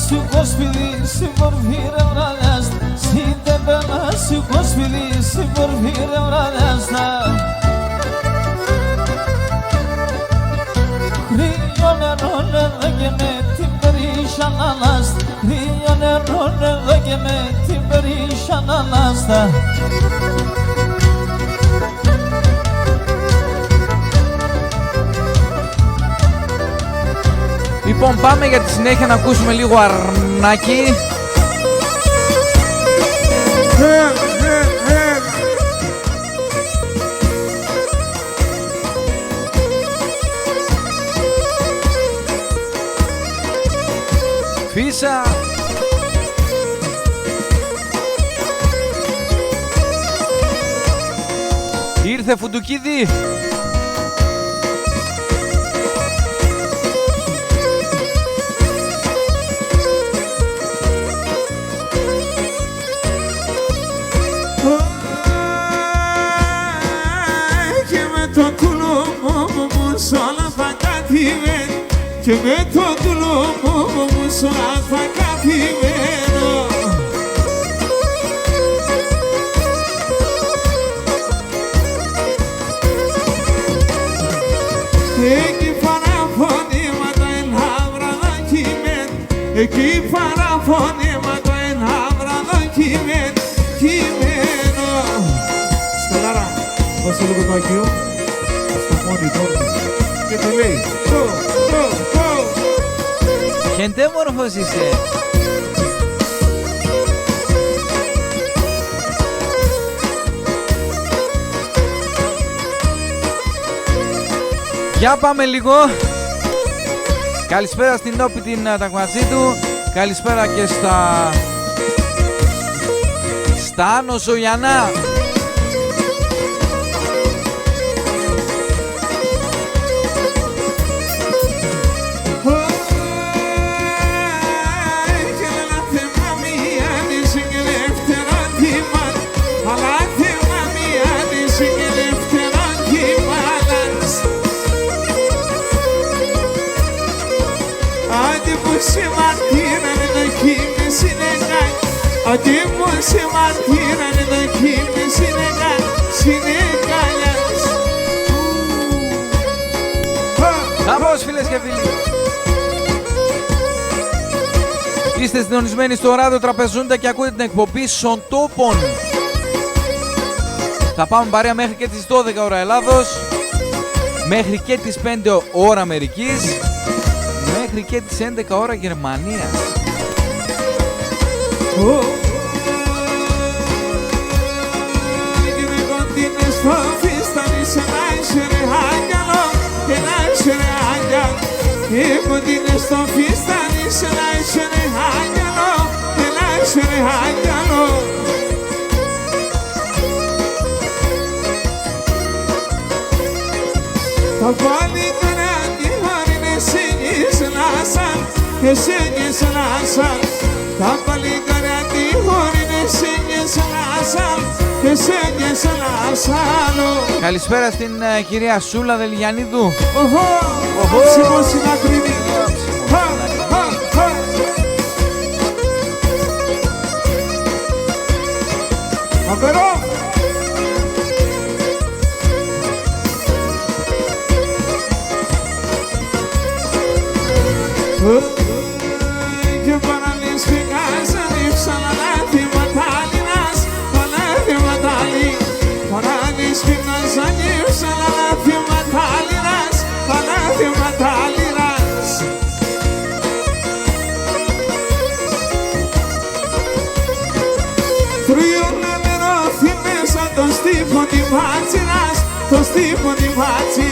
[SPEAKER 8] Σου κοσπίδι, συμπορφύρε βραδιάστα Σύντε πένα σου κοσπίδι, συμπορφύρε βραδιάστα Κρύο νερό εδώ και με την περίσσια ανάστα Κρύο νερό εδώ και με την περίσσια ανάστα.
[SPEAKER 2] Λοιπόν, πάμε για τη συνέχεια να ακούσουμε λίγο αρνάκι. Φύσα. Ήρθε Φουντουκίδη.
[SPEAKER 1] Και με το κλωμό μου σώθα καθημένο Εκεί παραφωνήματα ελάβρα δοκιμέν Εκεί παραφωνήματα ελάβρα δοκιμέν Κειμένο Στελάρα, δώσε λίγο το αγγείο Στο μόνιτορ και του λέει
[SPEAKER 2] Gente μόρφος είσαι. Για πάμε λίγο. Καλησπέρα στην Όπη την Τακματζίδου. Καλησπέρα και στα Άνω Σογιανά.
[SPEAKER 1] Ότι μου σε μαρτύρανε το χείμαι συνεκάλιας.
[SPEAKER 2] Σαβώς φίλες και φίλοι. Είστε συντονισμένοι στο ράδιο Τραπεζούντα και ακούτε την εκπομπή Σοντόπων. Θα πάμε παρέα μέχρι και τις 12 ώρα Ελλάδος, μέχρι και τις 5 ώρα Αμερικής, μέχρι και τις 11 ώρα Γερμανίας.
[SPEAKER 1] Στο φίστανη σε να είσαι ρε άγγελο και να είσαι ρε άγγελο. Υπότινε στο φίστανη σε να είσαι ρε άγγελο και να είσαι ρε άγγελο. Τα παλίτερα αντιχωρίνε σίγγις λάσαν και σίγγις λάσαν. Τα παλίτερα αντιχωρίνε σίγγις λάσαν.
[SPEAKER 2] Καλησπέρα στην κυρία Σούλα Δελγιαννίδου.
[SPEAKER 3] Και παραλύς φυγάς ανήψαν ανάθηματα Αλληνάς, ανάθηματα Αλλη. Παραλύς φυγάς ανήψαν ανάθηματα Αλληνάς, ανάθηματα Αλληνάς. Τριών νερόθη μέσα το στίφο την βάτσινας, το στίφο την βάτσι.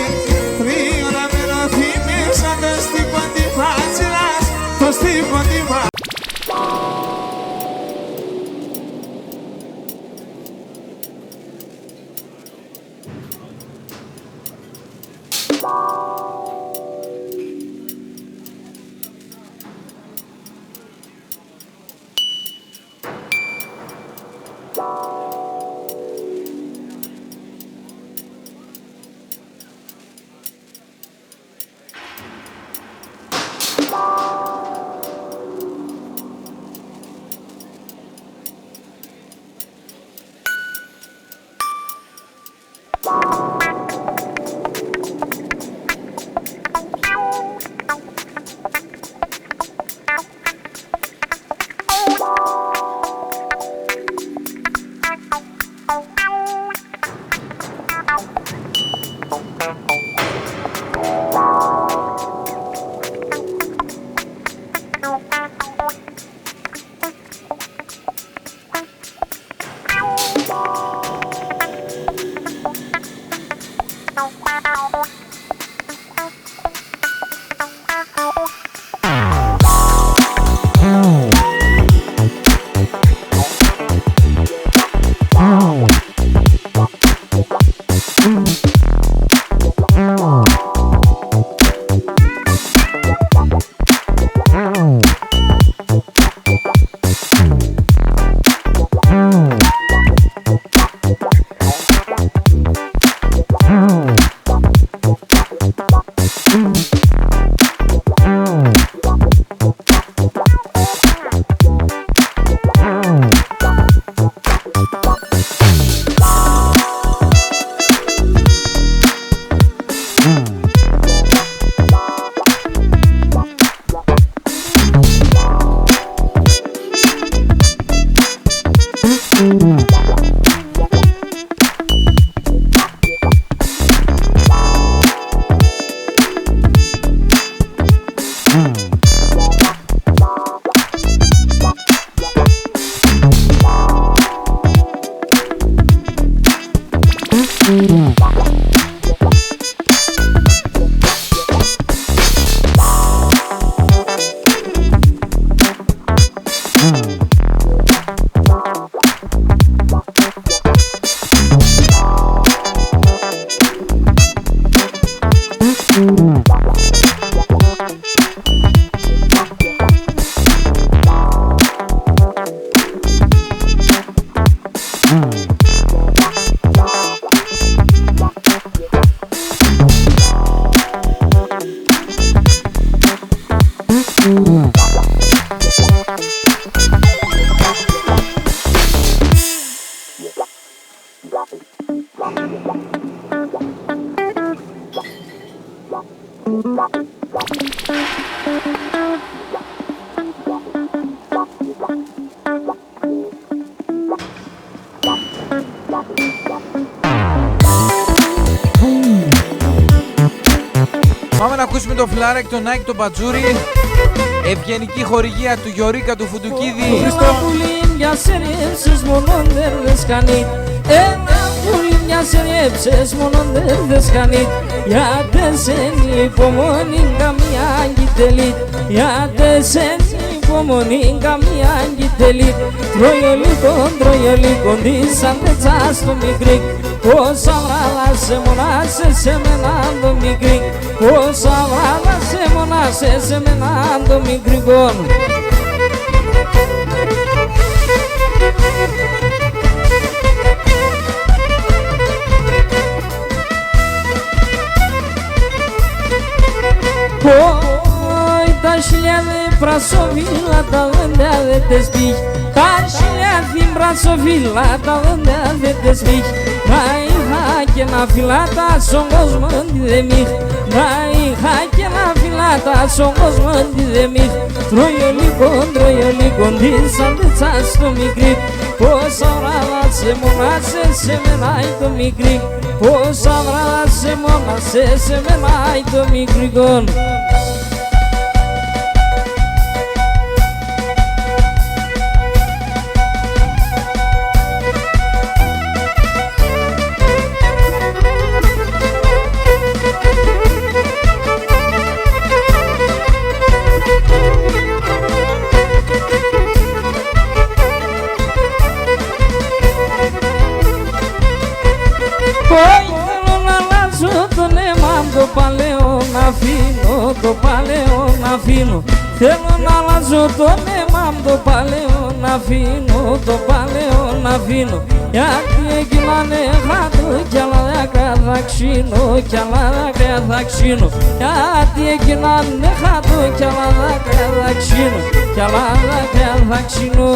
[SPEAKER 3] Τριών νερόθη μέσα το στίφο την βάτσινας, το στίφο την βάτσι.
[SPEAKER 2] Πάμε να ακούσουμε το φιλαράκι, τον Νάκη, τον Πατζούρη. Ευγενική χορηγία του Γιωρίκα του Φουντουκίδη.
[SPEAKER 8] Ένα πουλί μια σερέψες μόνον δεν κάνει. Ένα πουλί μια σερέψες μόνον δεν κάνει. Για τέσσερι υπομονή καμία αγγιτελή. Για τέσσερι υπομονή καμία αγγιτελή. Τρώει ο λίκον της αντέτσας στο μικρή. Πόσα βράδα σε μονάσε σε μεναν το μικρή. Πόσα βράδα σε μονάσε σε μεναν το μικρή κόνο. Πόι τα χιλιάδε πρασοβίλα τα δέντια δεν τες πήχ. Τα χιλιάδε πρασοβίλα τα δέντια δεν τες πήχ. Να είχα και να φυλάτα στον κόσμο δεν μήχ. να είχα και να φυλάτας όμως μόντι δεν μη τρώει ο λίγο της αντέτσας το μικρή πόσα βράδα σε μονάσαι σε μενάει το μικρή πόσα βράδα σε μονάσαι σε μενάει το μικρή το παλαιό να αφήνω, το παλαιό να αφήνω θέλω να αλλάζω το νέμα μου, το παλαιό να αφήνω, το παλαιό να αφήνω γιατί έγινανε χάτω κι άλλα δάκρυα θα ξύνω, κι άλλα δάκρυα θα ξύνω γιατί έγινανε χάτω κι άλλα δάκρυα θα ξύνω, κι άλλα δάκρυα θα ξύνω.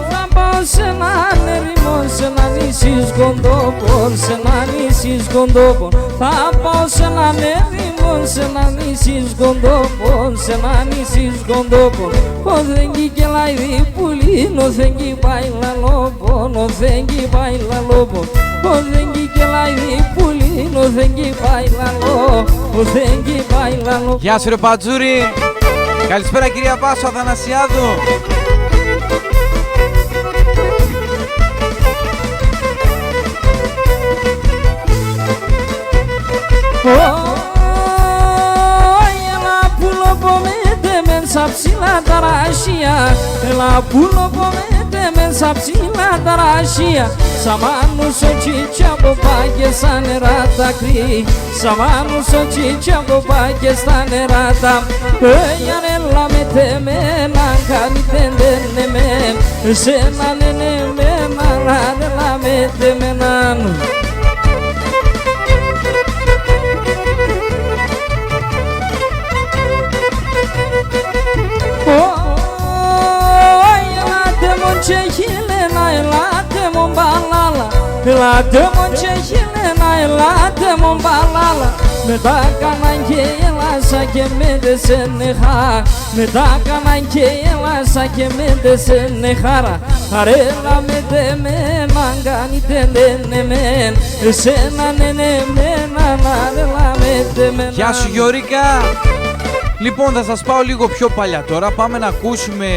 [SPEAKER 8] Θα πάω σε έναν ερημό, σε ένα νησί σκοντόπον, σε ένα νησί σκοντόπον θα πάω σε έναν ερημό, σε ένα νησί σκοντόπον, σε ένα νησί σκοντόπον ο θεγγί και λαϊδί πουλίν, ο θεγγί πάει λαλόπον, ο θεγγί πάει λαλόπον ο θεγγί και λαϊδί πουλίν, ο θεγγί πάει λαλό, ο θεγγί πάει λαλό.
[SPEAKER 2] Γεια σου ρε Πατζούρη. Καλησπέρα κυρία Πάσο Αθανασιάδου.
[SPEAKER 8] Έλα πουλο πομέτε μέσα ψηλά τα ράσια, έλα πουλο πομέτε μέσα ψηλά τα ράσια Σαμάνους ο τσίτσια ποπά και στα νερά τα κρύ, Σαμάνους ο τσίτσια ποπά και στα νερά τα Πέγιαν έλα με τεμένα, κάνει τεντένε μεν, εσένα νενε μένα, έλα με τεμέναν. Ελάτε μου τσεχίλενα, ελάτε μου μπαλάλα μετά κάναν και έλασα και με δεσενεχά μετά κάναν και έλασα και με δεσενεχάρα αρέλα με δεμέναν κάνει τεντενεμέν εσένα νενεμέναν αρέλα με δεμέναν.
[SPEAKER 2] Γεια σου Γιώρικα. Λοιπόν θα σας πάω λίγο πιο παλιά τώρα, πάμε να ακούσουμε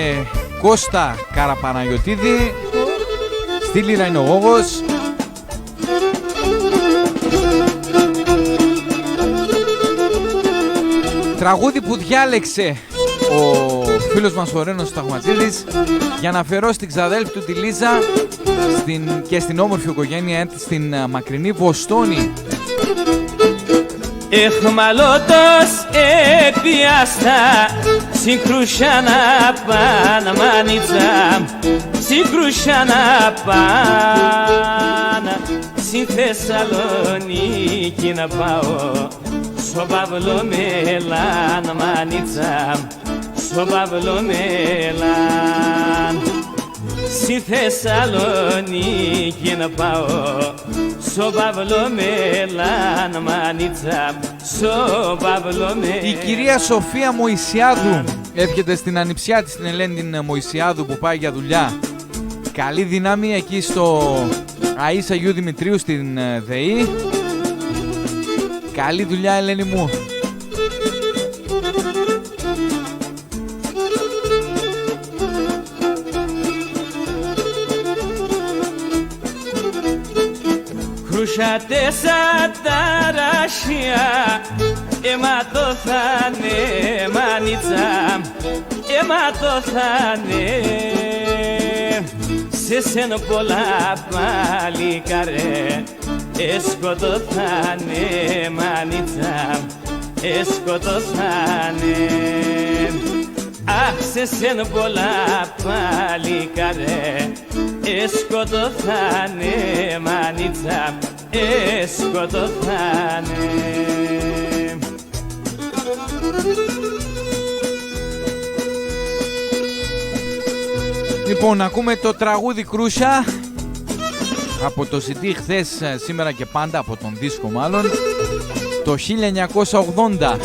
[SPEAKER 2] Κώστα Καραπαναγιωτίδη. Στη λίρα είναι ο Γόγος. Τραγούδι που διάλεξε ο φίλος μας ο Ρένος Σταχματζίδης για να αφιερώσει την ξαδέλφη του τη Λίζα και στην όμορφη οικογένεια της στην μακρινή Βοστόνη.
[SPEAKER 9] Εχμαλώτος εκδιάστα συγκρούσιανα παναμάνιτσα συγκρούσιανα πάνα στην Θεσσαλονίκη να πάω στο Παύλο Μελάν μάνιτσα στο Παύλο Μελάν στη Θεσσαλονίκη να πάω στο Παύλο Μελάν μάνιτσα στο Παύλο Μελάν.
[SPEAKER 2] Η κυρία Σοφία Μωυσιάδου εύχεται στην ανιψιά της την Ελένη την Μωυσιάδου που πάει για δουλειά καλή δύναμη εκεί στο Αΐς Αγίου Δημητρίου στην ΔΕΗ. Καλή δουλειά Ελένη μου.
[SPEAKER 9] Χρούσατε σαν τα ράσια αιματωθάνε μάνιτσα αιματωθάνε σε σεν πολλά παλικάρε εσκοτωθάνε μάνιτσα εσκοτωθάνε αχ σε σεν πολλά παλικάρε εσκοτωθάνε μάνιτσα εσκοτωθάνε.
[SPEAKER 2] Λοιπόν, ακούμε το τραγούδι Κρούσα από το CD Χθες, Σήμερα και Πάντα, από τον δίσκο μάλλον, το 1980.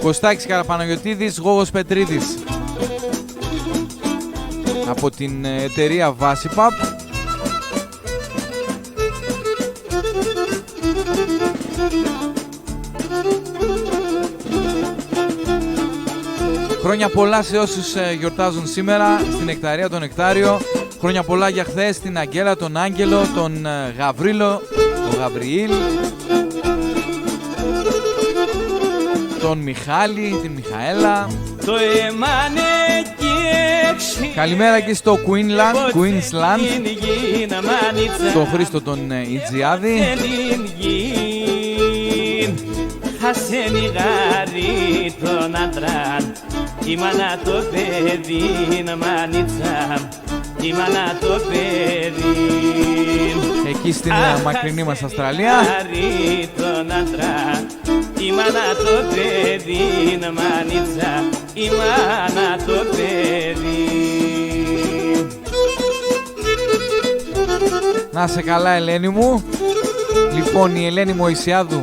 [SPEAKER 2] Κωστάκης Καραπαναγιωτίδης, Γόγος Πετρίδης, από την εταιρεία Βασιπαπ. Χρόνια πολλά σε όσους γιορτάζουν σήμερα στην Νεκταρία, τον Νεκτάριο. Χρόνια πολλά για χθες, την Αγγέλα, τον Άγγελο, τον Γαβρίλο, τον Γαβριήλ, τον Μιχάλη, την Μιχαέλα. Καλημέρα και στο Queensland, στον Χρήστο τον Ιτζιάδη.
[SPEAKER 9] Χασένει γάρι τον άντραν, η μάνα το παιδί να μανίτσα, η μάνα το παιδί.
[SPEAKER 2] Εκεί στην μακρινή μας Αυστραλία.
[SPEAKER 9] Γάρι τον άντραν, η μάνα το παιδί να μανίτσα, η μάνα το παιδί.
[SPEAKER 2] Να σε καλά, Ελένη μου. Λοιπόν, η Ελένη Μωυσιάδου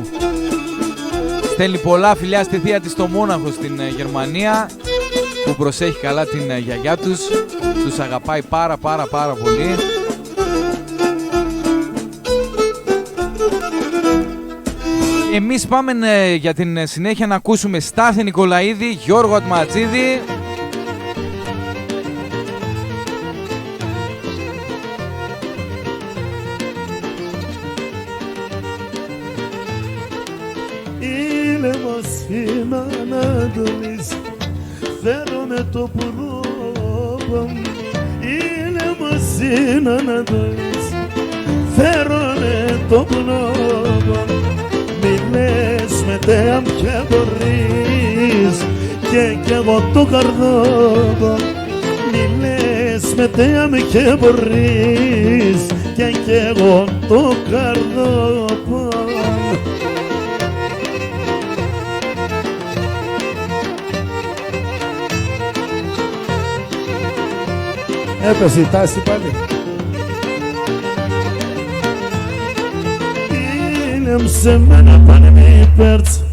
[SPEAKER 2] στέλνει πολλά φιλιά στη θεία της στο Μόναχο στην Γερμανία, που προσέχει καλά την γιαγιά τους. Τους αγαπάει πάρα πολύ. Εμείς πάμε για την συνέχεια να ακούσουμε Στάθη Νικολαίδη, Γιώργο Ατματζίδη.
[SPEAKER 6] Είναι Ανατολής, θέλω με το πουλόβο. Είναι μαζί Ανατολής, θέλω με το πουλόβο. Μη λες με τέαμ και μπορείς, και εγώ το καρδόβο. Μη λες με τέαμ και μπορείς, και εγώ το καρδόβο.
[SPEAKER 10] Έπεσε η τάση πάλι.
[SPEAKER 6] Είναι σε μένα πάνε μη πέρτς,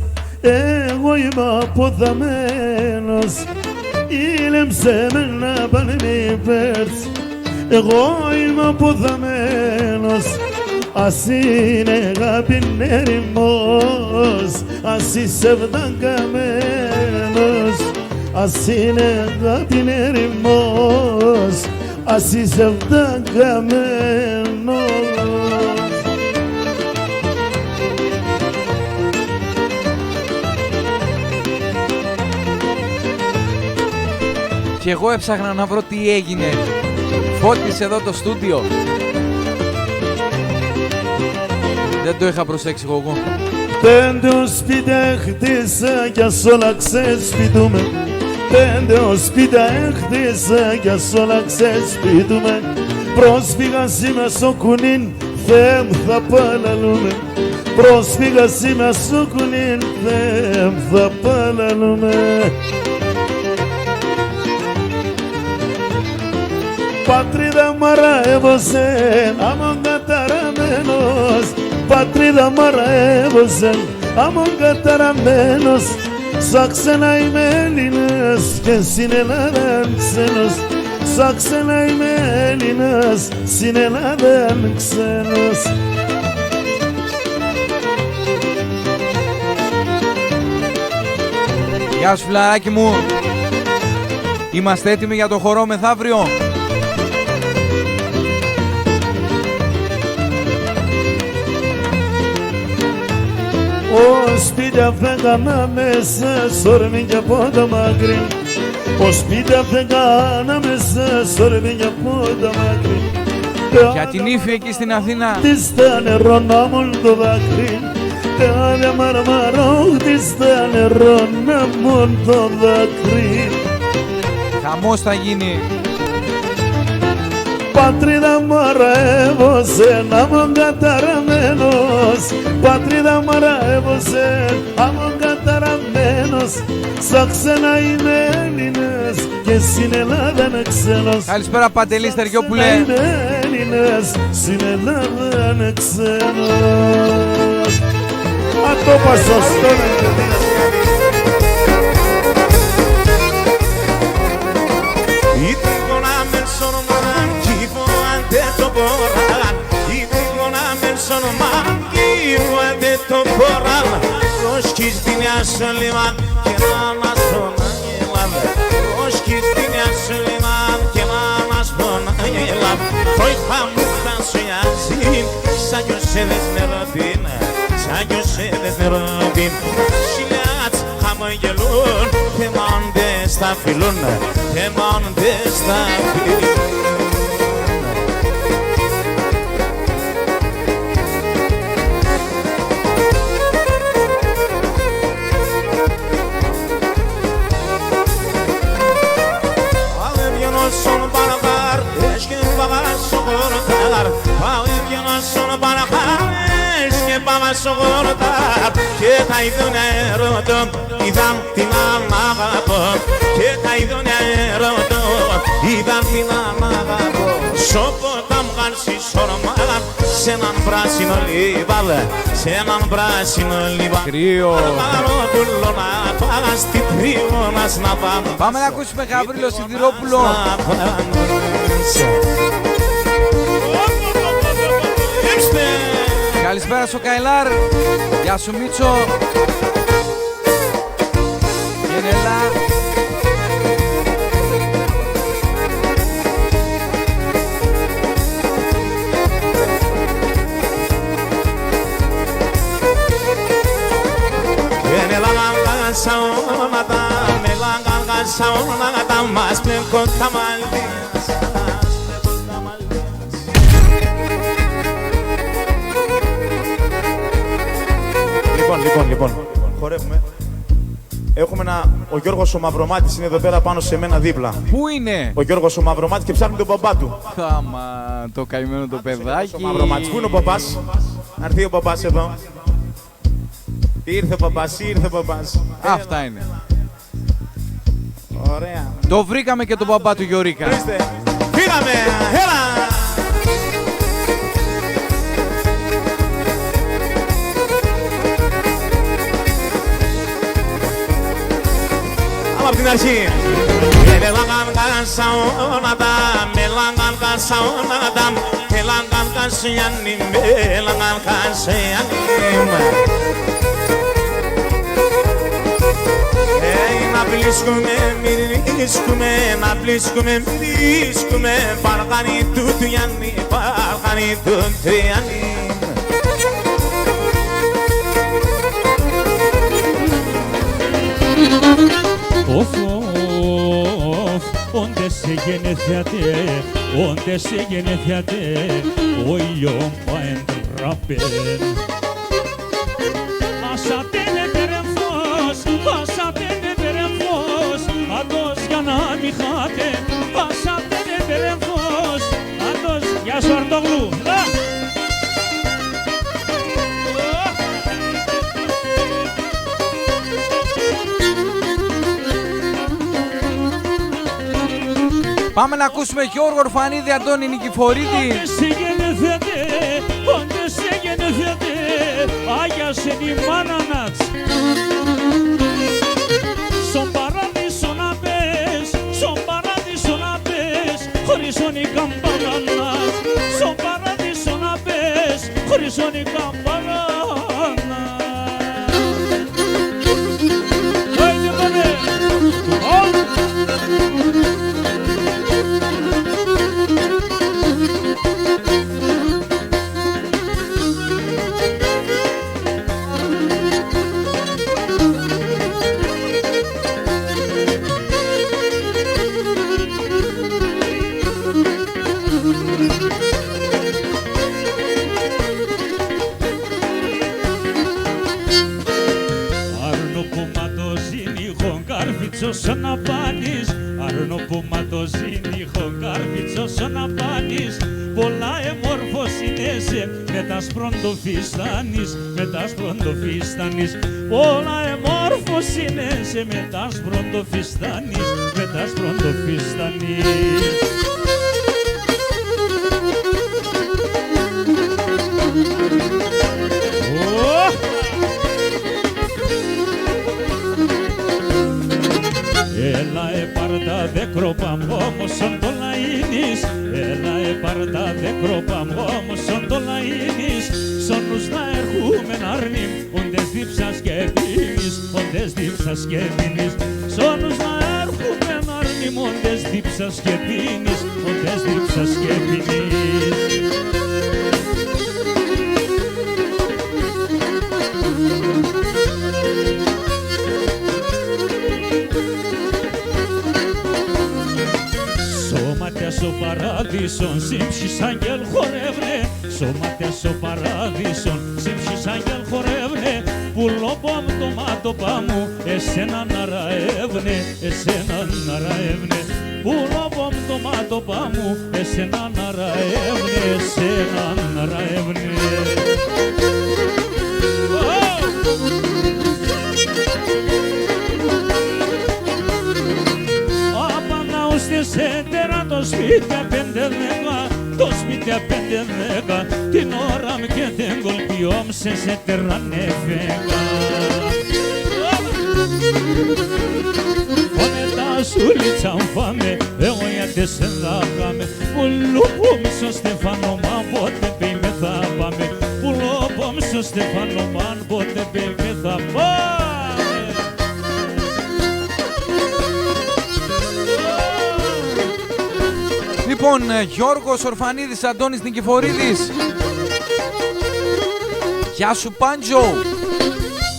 [SPEAKER 6] εγώ είμαι αποδαμένος. Είναι σε μένα πάνε μη πέρτς, εγώ είμαι αποδαμένος. Ας είναι αγάπη ερημός, ας είσαι βδαγκαμένος. Ας είναι αγάπη ερημός, ας είσαι βδαγκαμένος.
[SPEAKER 2] Και εγώ έψαχνα να βρω τι έγινε. Φώτισε εδώ το στούντιο. Δεν το είχα προσέξει εγώ.
[SPEAKER 6] 5 σπίτια χτίσα κι ας όλα ξεσπιτούμε. 5 σπίτια χτίσα κι ας όλα ξεσπιτούμε. Πρόσφυγα σήμερα στο κουνίν, Θεέ μου θα παλαλούμε. Πρόσφυγα σήμερα στο κουνίν, Θεέ μου θα παλαλούμε. Πατρίδα μ' αραεύωσεν, άμον καταραμένος. Πατρίδα μ' αραεύωσεν, άμον καταραμένος. Σαν ξένα είμαι Έλληνας και στην Ελλάδα ξένος. Σαν ξένα είμαι Έλληνας, στην Ελλάδα ξένος.
[SPEAKER 2] Γεια σου φιλαράκι μου. Είμαστε έτοιμοι για το χορό μεθαύριο.
[SPEAKER 6] Ο σπίτια φέγανα μέσα σόρμη και από το μακρύ. Ο σπίτια φέγανα μέσα σόρμη και από το μακρύ.
[SPEAKER 2] Για την Ήφη εκεί στην Αθήνα.
[SPEAKER 6] Τι στα νερό να μου το δάκρυ. Τάδια μαρμαρό, τι στα νερό να μου το δάκρυ.
[SPEAKER 2] Χαμός θα γίνει.
[SPEAKER 6] Πατρίδα μου αρεύωσε να μου καταραμένος, πατρίδα μου αρεύωσε να μου καταραμένος. Στα ξένα είμαι Έλληνες και στην Ελλάδα είναι ξένος.
[SPEAKER 2] Καλησπέρα Παντελή Στεριόπουλε.
[SPEAKER 6] Είμαι Έλληνες, στην Ελλάδα είναι ξένος. Α, το είπα σωστό.
[SPEAKER 11] Süleyman Kenana sona yılan Hoş gittin ya Süleyman Kenana sona yılan Koy pamuktan suyazin Sa göşedes ne Rabbin Sa göşedes ne Rabbin Şilat kamı gelun Teman desta filun Teman desta filun Σογόρτα και τα ειδούν ερωτώ είδαν την αναγαπώ και τα ειδούν ερωτώ είδαν την αναγαπώ σώποτα μγάνσι σωρμάλα σε έναν πράσινο λιβάδε σε έναν πράσινο λιβάδε
[SPEAKER 2] κρύο
[SPEAKER 11] παρότουλο να πας στην τρίωνας να πάμε.
[SPEAKER 2] Πάμε να ακούσουμε Γαβρίλο Σιδηρόπουλο. Καλησπέρα στο Καηλάρ. Γεια σου Μίτσο. Γενελά.
[SPEAKER 11] Γενελά γαλγά σαώματα, μελά γαλγά σαώματα, μας πλέκω τα μαλλιά. Λοιπόν, χορεύουμε. Έχουμε ο Γιώργος ο Μαυρομάτης είναι εδώ πέρα πάνω σε μένα δίπλα.
[SPEAKER 2] Πού είναι?
[SPEAKER 11] Ο Γιώργος ο Μαυρομάτης και ψάχνει τον μπαμπά του.
[SPEAKER 2] Χάμα, το καημένο το παιδάκι.
[SPEAKER 11] Ο Μαυρομάτης, πού είναι ο μπαμπάς? Να έρθει ο μπαμπάς εδώ. Ήρθε ο μπαμπάς.
[SPEAKER 2] Αυτά είναι.
[SPEAKER 11] Ωραία.
[SPEAKER 2] Το βρήκαμε και τον μπαμπά του Γιωρίκα.
[SPEAKER 11] Φύγαμε, έλα! Από την αρχή. Ελεγαν κασαόνατα, μελαγαν κασαόνατα, ελαγαν κασιάνι, μελαγαν κασιάνι. Να πλήσκουμε, μυρίσκουμε, να πλήσκουμε, μυρίσκουμε, παργάνι του Γιάννη, παργάνι του Γιάννη.
[SPEAKER 12] Όντε σε γενεθιάτε, όντε σε γενεθιάτε, ο ήλιον παεντράπεν. Ασατένε περεμφός, ασατένε περεμφός, αντός για να μη χάτε, ασατένε περεμφός, αντός για σου Αρτογλού.
[SPEAKER 2] Πάμε να ακούσουμε Γιώργο Ορφανίδη, Αντώνη Νικηφορίδη.
[SPEAKER 12] Όντε σε γενεθιάτε, όντε σε γενεθιάτε, Άγια σε τη μάνα νατς. Στον παράδεισο να πες, στον παράδεισο να πες, χωρισόν η καμπάνα. Στον παράδεισο να πες, χωρισόν η καμπάνα. Σαν να πάνεις, αρνό που ματοζίνει, χω κάρπιτσο σαν να πάνεις, πολλά εμόρφωσινέσαι με τα σπροντοφιστάνεις, με τα σπροντοφιστάνεις. Πολλά εμόρφωσινέσαι με τα σπροντοφιστάνεις, με τα σπροντοφιστάνεις. Έλα επάρτα δεκρόπαμ όμως ον το λαΐνις, έλα επάρτα δεκρόπαμ όμως ον το λαΐνις, σόνους να ερχούμεν αρνήμ, οντες δίψας και πίνεις, οντες δίψας και πίνεις, σόνους να ερχούμεν αρνήμ, οντες δίψας και πίνεις, οντες δίψας και πίνεις. Σώματια στο παράδεισον, σύμψης άγγελ χορεύνε. Σώματια στο παράδεισον, σύμψης άγγελ χορεύνε. Πουλόπαμ το μάτωπα μου, εσένα να ραεύνε, εσένα να ραεύνε. Πουλόπαμ το μάτωπα μου, εσένα να ραεύνε, εσένα να ραεύνε. Σε τέρα το σπίτι απεντεδέκα, το σπίτι απεντεδέκα, την ώρα μου και την κολπιόμσε σε τέρα νεφέκα. Φωνετά σου λίτσαν φάμε, εγώ γιατί σε δάχαμε, πουλουπούμσο Στεφανομάν, πότε πει με θα πάμε, πουλουπούμσο Στεφανομάν, πότε πει με θα πάμε.
[SPEAKER 2] Λοιπόν, Γιώργος Ορφανίδης, Αντώνης Νικηφορίδης. Γεια σου Πάντζο.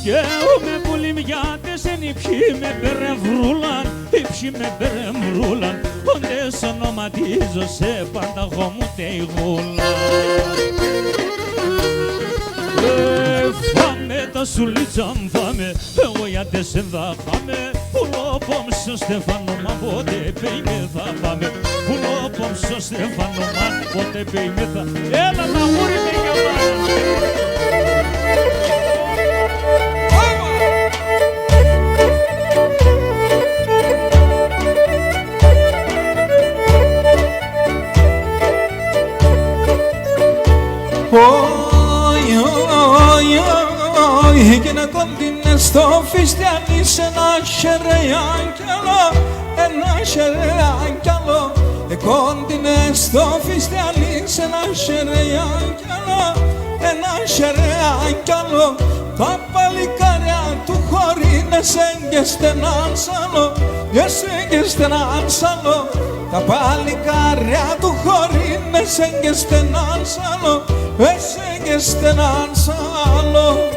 [SPEAKER 12] Και με πουλιμιάτες εν υψί με περεμβρούλαν, υψί με περεμβρούλαν, οντες ονοματίζω σε πανταγώ μου τεϊγούλαν. Φάμε τα σουλίτσαν φάμε, εγώ γιατί σε δάχαμε, πουλόπομσο Στεφανομάν, πότε πέι με θα πάμε, πουλόπομσο Στεφανομάν, πότε πέι με θα. Έλα τα μούρι με για πάνω.
[SPEAKER 3] Έγινε κοντίνε στο φιστιάνι σε ένα χερέ άγγελο, ένα χερέ άγγελο. Κοντίνε στο φιστιάνι σε ένα χερέ άγγελο, ένα χερέ άγγελο. Τα παλικάρια του χωρίνε σε στενάν σαλό, σε στενάν σαλό. Τα παλικάρια του χωρίνε σε στενάν σαλό, σε στενάν σαλό.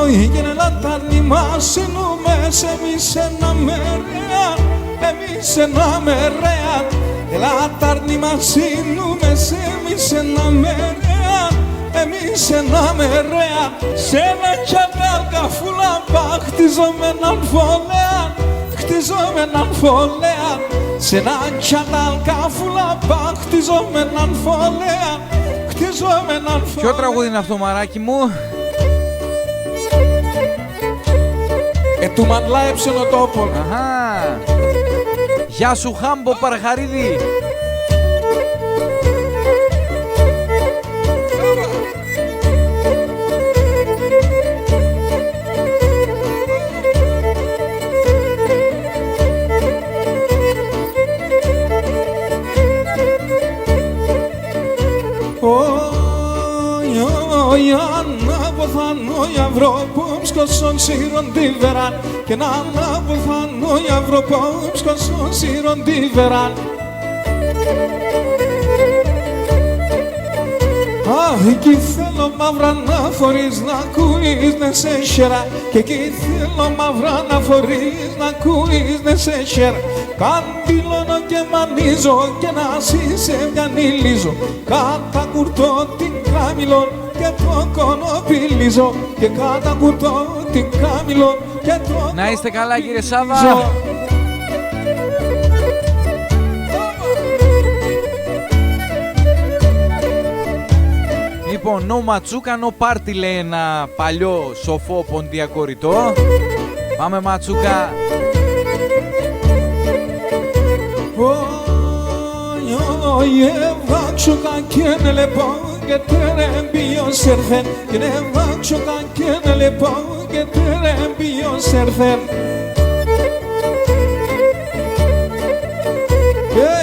[SPEAKER 3] Έγινε λατάρνη μας ενούμες εμείς ένα μερέα, εμείς ένα μερέα. Λατάρνη μας ενούμες εμείς ένα μερέα, εμείς ένα μερέα. Σε ένα κιατάλ καφούλα χτιζόμεναν φωλέα, χτιζόμεναν φωλέα. Σε ένα κιατάλ καφούλα χτιζόμεναν φωλέα, χτιζόμεναν φωλέα.
[SPEAKER 2] Ποιο τραγούδι είναι αυτό μαράκι μου?
[SPEAKER 3] Του Μαντλά Εψενοτόπολη.
[SPEAKER 2] Αχα. Γεια σου Χάμπο Παραχαρίδη.
[SPEAKER 3] Αναβοθάνω η Αυρωπόμσκο στον σύρον τη βεράν, και να αναβοθάνω η Αυρωπόμσκο στον σύρον τη βεράν.
[SPEAKER 7] Αχ, εκεί θέλω μαύρα να φορείς, να ακούεις, να σε χέρα. Και εκεί θέλω μαύρα να φορείς, να ακούεις, να σε χέρα. Καντήλωνω και μανίζω και να σε βιανιλίζω. Κατακουρτώ την κάμιλον και το κονοπιλίζω. Και κατακουρτώ την κάμιλον και το.
[SPEAKER 2] Να είστε καλά κύριε Σάβα. Λοιπόν, no ματσούκα, no πάρτι λέει ένα παλιό σοφό ποντιακό ρητό. Πάμε ματσούκα.
[SPEAKER 7] Vatsuka kenele ponge terembio serfen, kene vatsuka kenele ponge terembio serfen.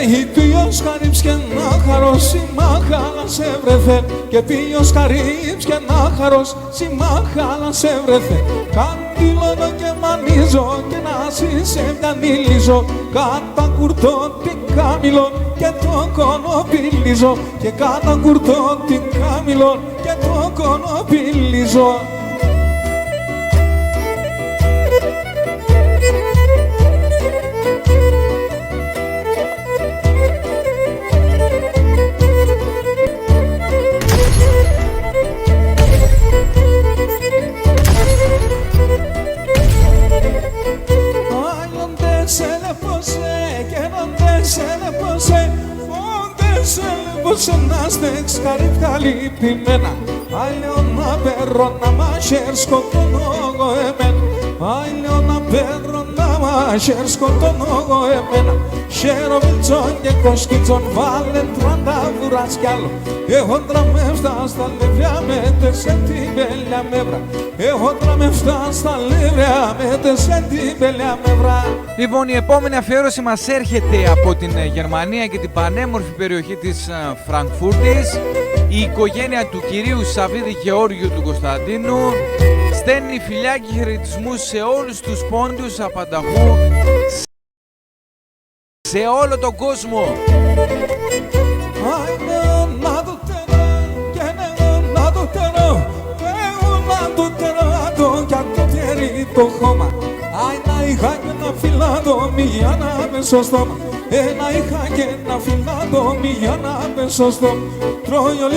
[SPEAKER 7] Έχει ποιος χαρίψ και να χαρός μάχαλα σε βρεθεν. Και ποιος χαρίψ και να χαρός μάχαλα σε βρεθεν. Καντήλωνω και μανίζω και να σε βιανιλίζω. Κατακουρτώ την κάμιλον και το κονοπιλίζω. Και κατακουρτώ την κάμιλον και το κονοπιλίζω. Να στέξ καρύφια λυπημένα. Άλλο να παίρνω να μάχερ σκοτώνω εγώ εμένα. Άλλο να παίρνω να μάχερ σκοτώνω εγώ εμένα. Χαίρο μιλτσόν και κοσκίτσον βάλε 30 βουράς κι άλλο. Έχω τραμεύστα στα λευριά με 4 σεντιμπέλια μεύρα. Έχω τραμεύστα στα λευριά με 4 σεντιμπέλια μεύρα.
[SPEAKER 2] Λοιπόν, η επόμενη αφιέρωση μας έρχεται από την Γερμανία και την πανέμορφη περιοχή της Φραγκφούρτης. Η οικογένεια του κυρίου Σαββίδη Γεώργιου του Κωνσταντίνου στέλνει φιλιά και χαιρετισμούς σε όλους τους πόντιους απανταχού σε όλο τον κόσμο.
[SPEAKER 7] Να το τερώ και να το τερώ, να το τερώ κι αν το τέρει το χώμα. Να είχα και να φυλάτω μία να μες στο στόμα. Να είχα και να φυλάτω μία να μες στο στόμα. Τρώγιο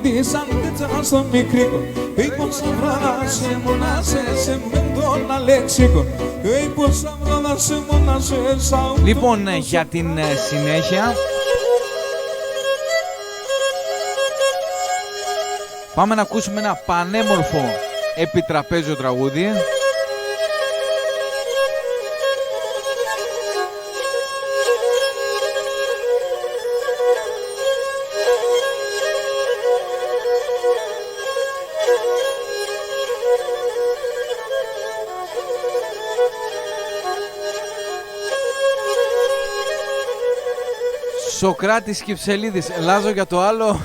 [SPEAKER 7] της αντίτσα στο μικρίκο. Είπως θα βράδασε μου να σε μεντώνα λέξικο. Είπως θα βράδασε μου να σε σαούτο.
[SPEAKER 2] Λοιπόν, για την συνέχεια πάμε να ακούσουμε ένα πανέμορφο επιτραπέζιο τραγούδι. Σοκράτης Κυψελίδης. Λάζω για το άλλο,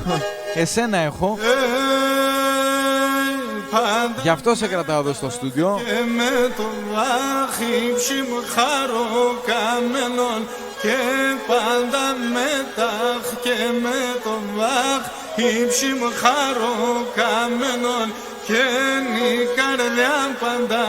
[SPEAKER 2] εσένα έχω. Γι' αυτό σε κρατάω εδώ στο στούντιο.
[SPEAKER 6] Και με το βάχι ψιμχαρό καμένον και πάντα μετάχ και με το βάχι ψιμχαρό καμένον και η καρδιά πάντα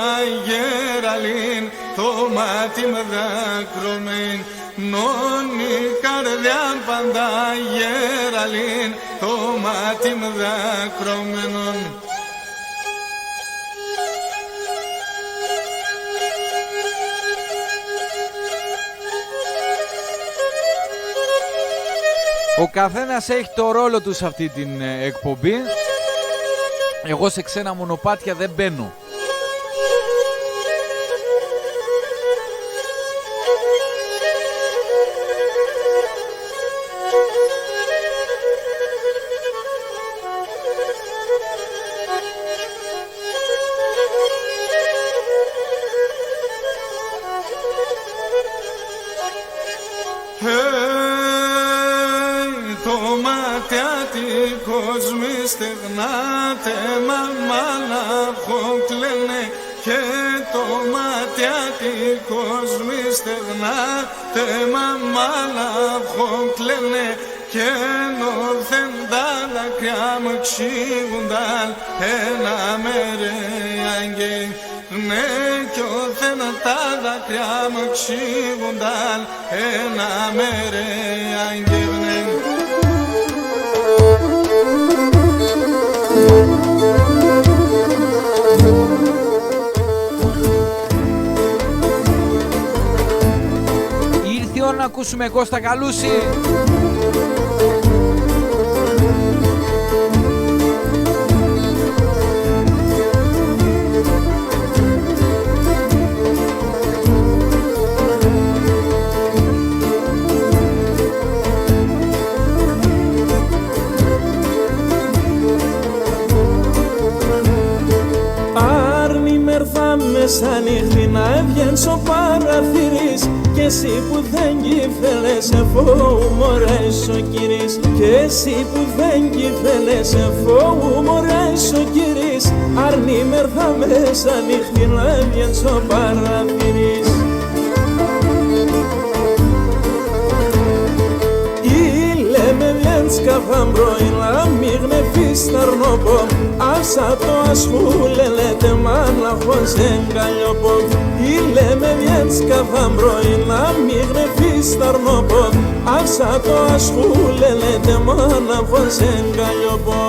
[SPEAKER 6] γεραλήν το μάτι με δάκρομεν. Νόνι καρδιά πάντα γεραλήν το μάτι με δάκρομενον.
[SPEAKER 2] Ο καθένας έχει το ρόλο του σε αυτή την εκπομπή. Εγώ σε ξένα μονοπάτια δεν μπαίνω.
[SPEAKER 6] Στεγνάτε μαμάνα χοκλένε και το ματιάτικος μη στεγνάτε μαμάνα χοκλένε και νορθεν
[SPEAKER 3] τα δάκρυα μου εξήγουνταν ένα μέρε άγγε. Ναι κι όθεν τα δάκρυα μου εξήγουνταν ένα μέρε άγγε.
[SPEAKER 2] Ήρθε η ώρα να ακούσουμε Κώστα Καλούση.
[SPEAKER 1] Σαν νύχτη να έβγαινς ο παραθύρης κι εσύ που δεν κύφελες εφού μωρές ο κύρις κι εσύ που δεν κύφελες εφού μωρές ο κύρις αρνή μερθά μέσα νύχτη να έβγαινς ο παραθύρης. Λέμε βγαίνεις καφάν πρωί να μην γνεφείς τα αρνοπό άσα το ασχούλελετε μάνα χωσεν καλλιοπό. Λέμε βγαίνεις καφάν πρωί να μην γνεφείς τα αρνοπό άσα το ασχούλελετε μάνα χωσεν καλλιοπό.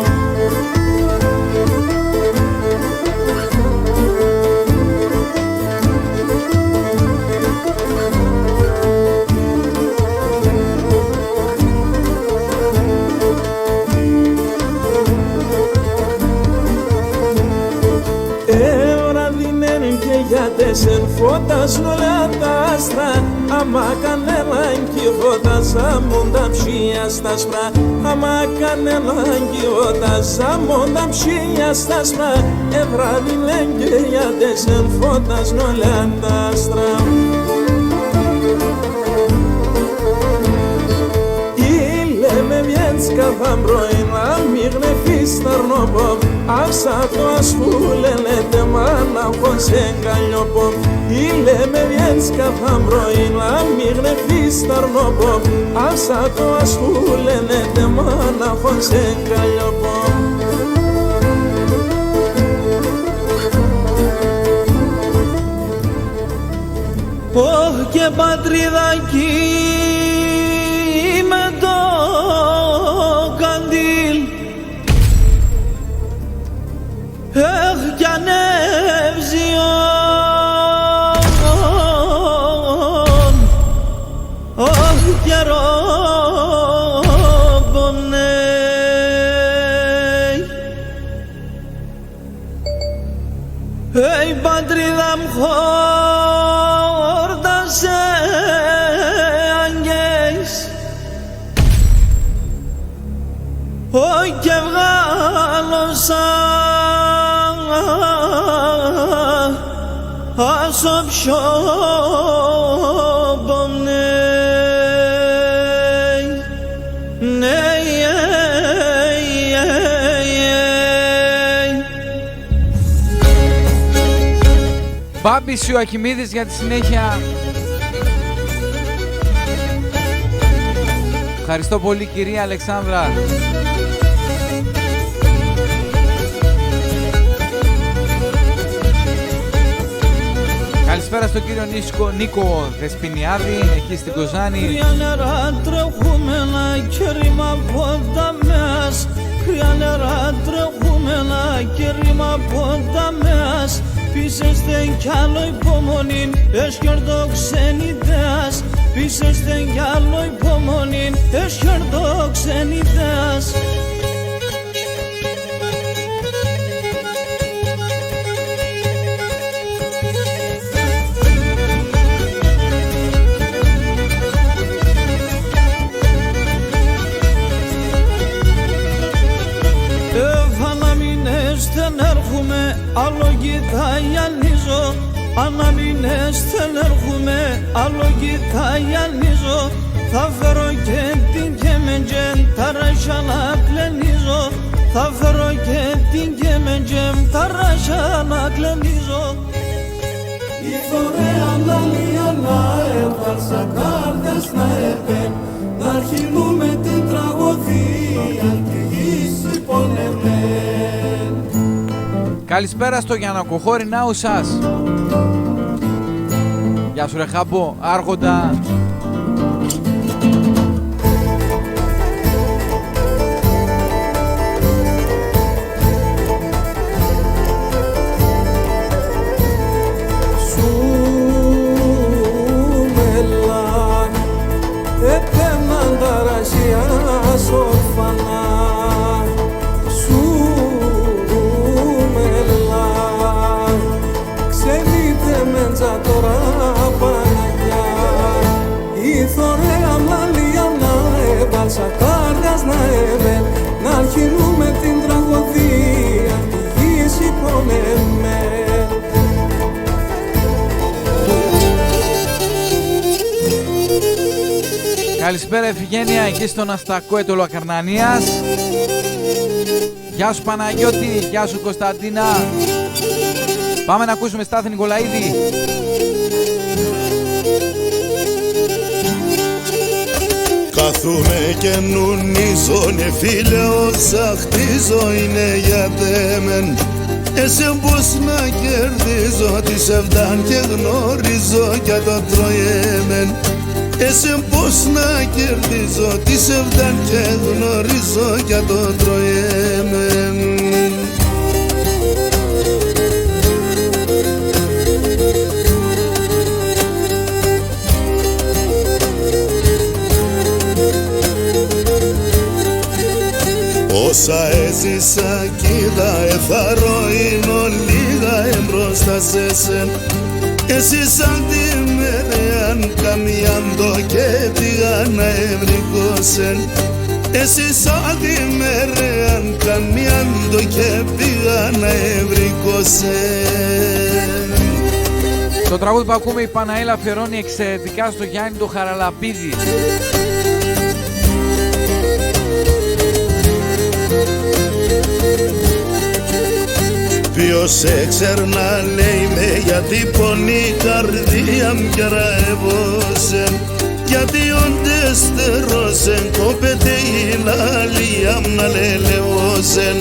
[SPEAKER 1] Τέσσερ φώτας όλα τα άστρα άμα κανέναν κι φώτας αμόν τα ψία στα σπρά άμα κανέναν κι φώτας αμόν τα ψία στα σπρά βράδυ λένε για τέσσερ φώτας όλα τα άστρα. Λέμε βγαίνεις καφάν πρωί να μην γνεφείς τα αρνοπό άσα το ασχούλελετε μάνα χωσεν καλλιοπό. Λέμε βγαίνεις καφάν πρωί να μην γνεφείς τα αρνοπό άσα το ασχούλελετε μάνα χωσεν καλλιοπό.
[SPEAKER 8] Ωχ και πατριδάκι με το καντήλ έχ κι ανέβζιον ωχ και ρόμπονεϊ η πατρίδα μου χόρτασε αγγές όχι και βγάλωσα άσο πιο πονέι ναι
[SPEAKER 2] Μπάμπης Ιωακημίδης για τη συνέχεια. Ευχαριστώ πολύ κυρία Αλεξάνδρα. Καλησπέρα στον κύριο Νίκο Δεσποινιάδη, εκεί στην Κοζάνη.
[SPEAKER 8] Κρύα νερά τρέχουμενα και ρήμα ποταμές. Κρύα νερά τρέχουμενα και ρήμα ποταμές. Πίσεστε κι άλλο υπομονήν, έσχερδο ξενιδέας. Πίσεστε κι άλλο υπομονήν, έσχερδο ξενιδέας. Άλλο γυαλίζω, αναμήνες δεν έρχομαι, άλλο γυαλίζω. Θα φέρω και την κεμεντζέμ, τα ράχια να κλενίζω. Θα φέρω και την κεμεντζέμ, τα ράχια να κλενίζω. Η φορέα λαλία να έβαλσα κάρδες να επέν, να αρχινούμε την τραγωδία και
[SPEAKER 2] Καλησπέρα στο Γιαννακοχώρη Νάου σας. Γεια σου ρε Χάμπο, Άργοντα.
[SPEAKER 3] Σακάρδιας να έμεν, να αρχινούμε την τραγωδία τη γης υπονεμέν.
[SPEAKER 2] Καλησπέρα Ευγένεια, εκεί στον Αστακό Έτωλο Ακαρνανίας. Γεια σου Παναγιώτη, γεια σου Κωνσταντίνα. Πάμε να ακούσουμε Στάθη Νικολαίδη.
[SPEAKER 6] Κάθομαι και νουνίζω, ναι φίλε, όσα χτίζω είναι για τέμεν. Εσύ πως να κερδίζω, τι σεβδάν και γνωρίζω κι το τρώιεμεν. Εσύ πως να κερδίζω, τι σεβδάν και γνωρίζω κι το τρώιεμεν. Όσα έζησα κοίτα εθαρώ είναι λίγα εμπρόστα σε σεν. Εσύ σαν τη μερεάν καμιάντο και πήγα να ευρικώσεν. Εσύ σαν τη μερεάν καμιάντο και πήγα να ευρικώσεν.
[SPEAKER 2] Το τραγούδι που ακούμε η Παναήλα αφιερώνει εξαιρετικά στο Γιάννη το Χαραλαμπίδη.
[SPEAKER 6] Ποιος έξερνα λέει με, γιατί πονεί η καρδία μου κι αραεύωσεν. Γιατί όντες στερώσεν, κόπεται η λαλία μου να λελεώσεν.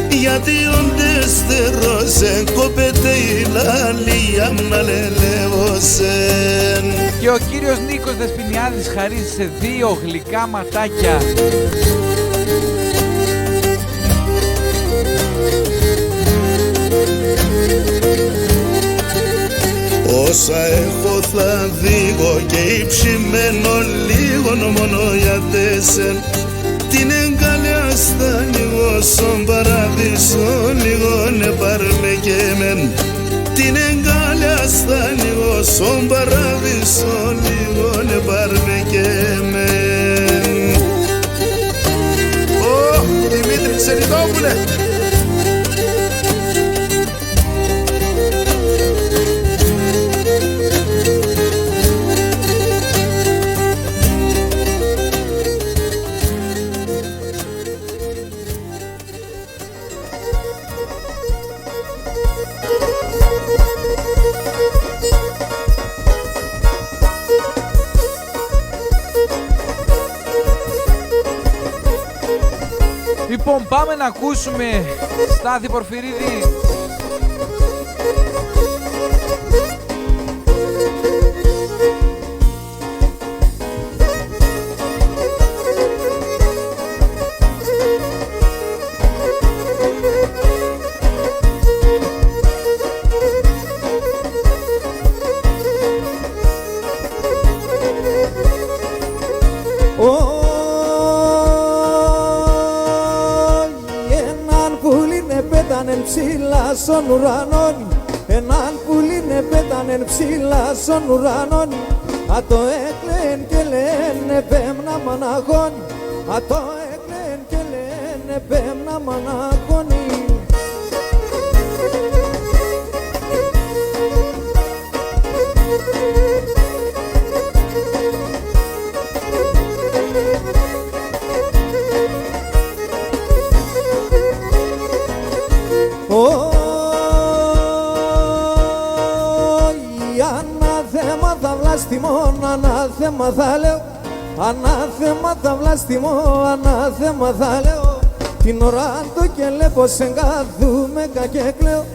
[SPEAKER 6] Γιατί όντες στερώσεν, κόπεται η λαλία μου να λελεώσεν.
[SPEAKER 2] Και ο κύριος Νίκος Δεσποινιάδης χαρίζει σε 2 γλυκά ματάκια.
[SPEAKER 6] Όσα έχω θα δίγω και υψημένο λίγον μόνο για τέσσερ. Την εγκαλιά στα λίγο στον παράδεισο λίγον επάρμε και μεν. Την εγκαλιά στα λίγο στον παράδεισο λίγον επάρμε και μεν. Ω, Δημήτρη Ξενιδόπουλε!
[SPEAKER 2] Λοιπόν, πάμε να ακούσουμε Στάθη Πορφυρίδη.
[SPEAKER 7] Ψηλά στον ουρανόν, έναν πουλίνε πέτανε ψηλά στον ουρανόν. Α το έκλαιν και λένε πέμνα μαναγόν, α το έκλαιν και λένε πέμνα μαναγόνι. Ανάθεμα θα λέω, ανάθεμα θα βλαστημώ, ανάθεμα θα λέω.
[SPEAKER 1] την ώρα το και λέω σε εγκαθούμε κακέ κλαίω,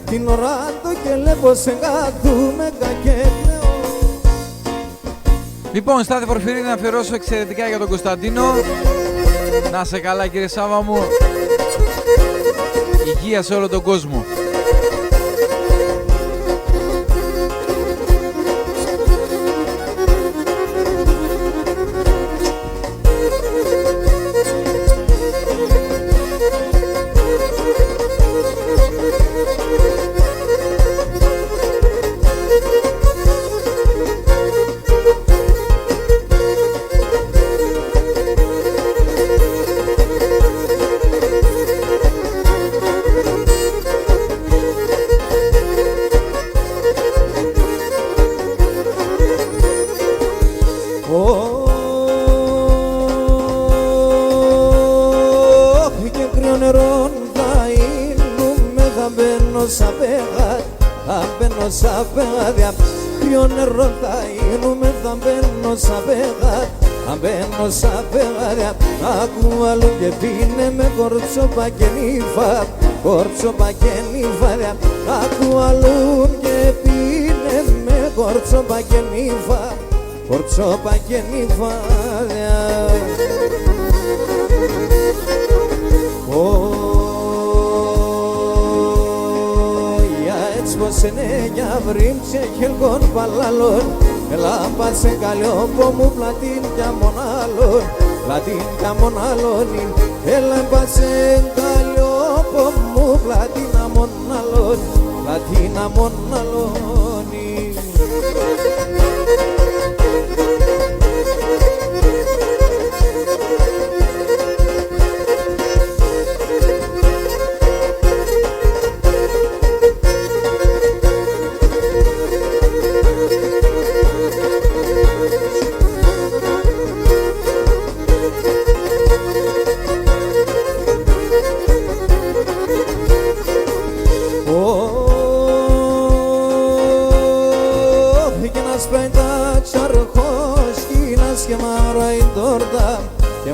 [SPEAKER 1] την ώρα το και λέω σε εγκαθούμε κακέ κλαίω.
[SPEAKER 2] Λοιπόν, Στάθη Πορφυρίδη, να αφιερώσω εξαιρετικά για τον Κωνσταντίνο. Να σε καλά κύριε Σάβα μου. Υγεία σε όλο τον κόσμο.
[SPEAKER 1] Σαν πεγάδια, κρύο νερό θα γίνουμε, θα μπαίνω σαν πεγάδια, θα μπαίνω σαν πεγάδια. Ακούω άλλο και πίνε με κορτσόπα και νύφα, κορτσόπα και νύφα. Ακούω άλλο και πίνε με κορτσόπα και νύφα, κορτσόπα και νύφα. Πως είναι για βρύμψε χελκών παλάλων, ελάμπασε καλιόπο μου πλατήν για μονάλων, πλατήν για μονάλων, ελάμπασε καλιόπο μου πλατήν για μονάλων, πλατήν για μονάλων.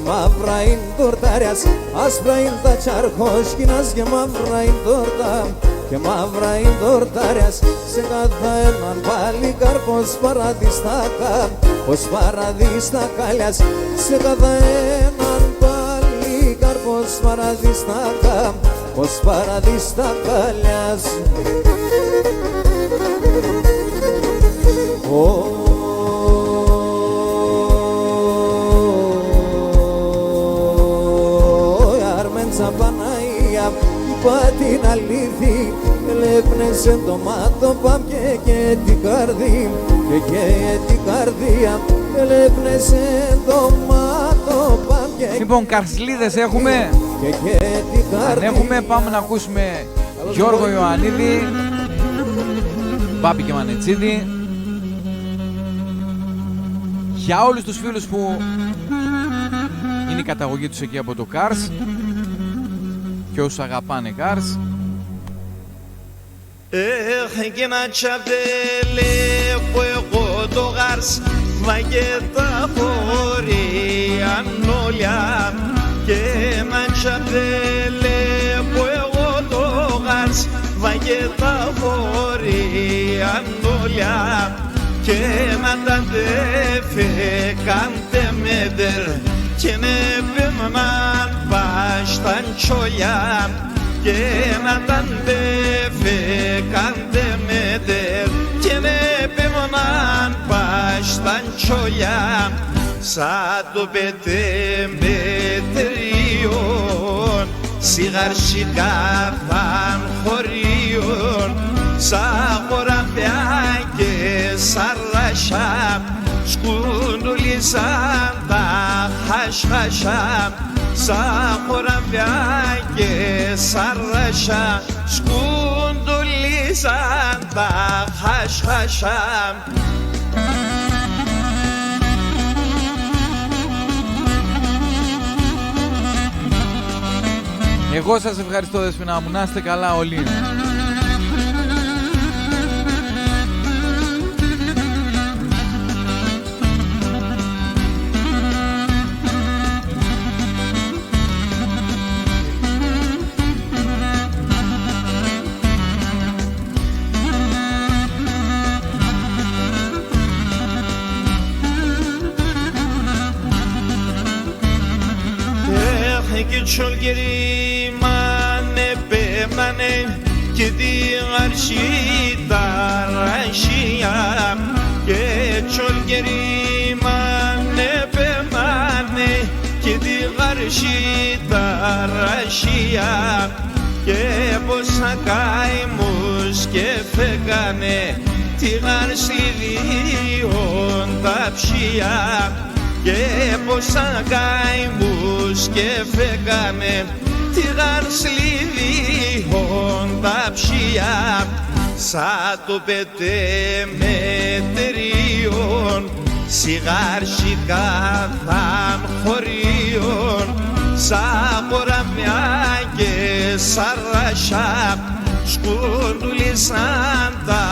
[SPEAKER 1] Μαύρα είναι τορτάριας, άσπρα είναι τα τσαρχόσκινας και μαύρα είναι τόρτα και μαύρα είναι τορτάριας. Σε κάθε έναν πάλι καρπός παραδιστάκα, ως παραδιστακάλιας. Σε κάθε έναν πάλι καρπός παραδιστάκα, ως παραδιστακάλιας. Παναγία, είπα την αλήθη, έλεπνεσαι το μάτο παμ και την καρδί, και την καρδία, έλεπνεσαι το μάτο παμ και.
[SPEAKER 2] Λοιπόν, καρσλίδες έχουμε.
[SPEAKER 1] Και την καρδί.
[SPEAKER 2] Αν έχουμε, πάμε να ακούσουμε Γιώργο Ιωαννίδη, Μπάμπη και Μανετσίδη. Για όλους τους φίλους που είναι η καταγωγή τους εκεί από το Κάρς και όσους αγαπάνε Κάρς.
[SPEAKER 11] Και να τσαβέλε που εγώ το Κάρς βαγε τα φορεία νόλια. Και να τσαβέλε που εγώ το Κάρς βαγε τα φορεία νόλια. Και να τα δέφε κάντε με δερ και με πέμναν πάσταν τσόλια. Και να τα δέφε κάντε με δερ και με πέμναν πάσταν τσόλια. Σαν το πετέ με τερίον σιγαρσικά παν χωρίον. Σαν χωραφιά και σαρρασιά σκουντουλίσαν τα χασχασιά. Σαν χωραφιά και σαρρασιά σκουντουλίσαν τα χασχασιά.
[SPEAKER 2] Εγώ σας ευχαριστώ δεσποινά μου, να είστε καλά όλοι.
[SPEAKER 11] και τσολγερί μάνε πέμανε και τη γαρσί τα ρασιά και τσολγερί μάνε πέμανε και τη γαρσί τα ρασιά και πόσα καημούς και φέγανε τη γαρσλιδιόν τα ψιά και πόσα καημούς και φέγανε τη γαρσλιδιόν τα ψιά σαν το πετεμετριόν σιγάρσικα θαν χωρίον σαν χωραμιά και σαρασιά σκούντουλισαν τα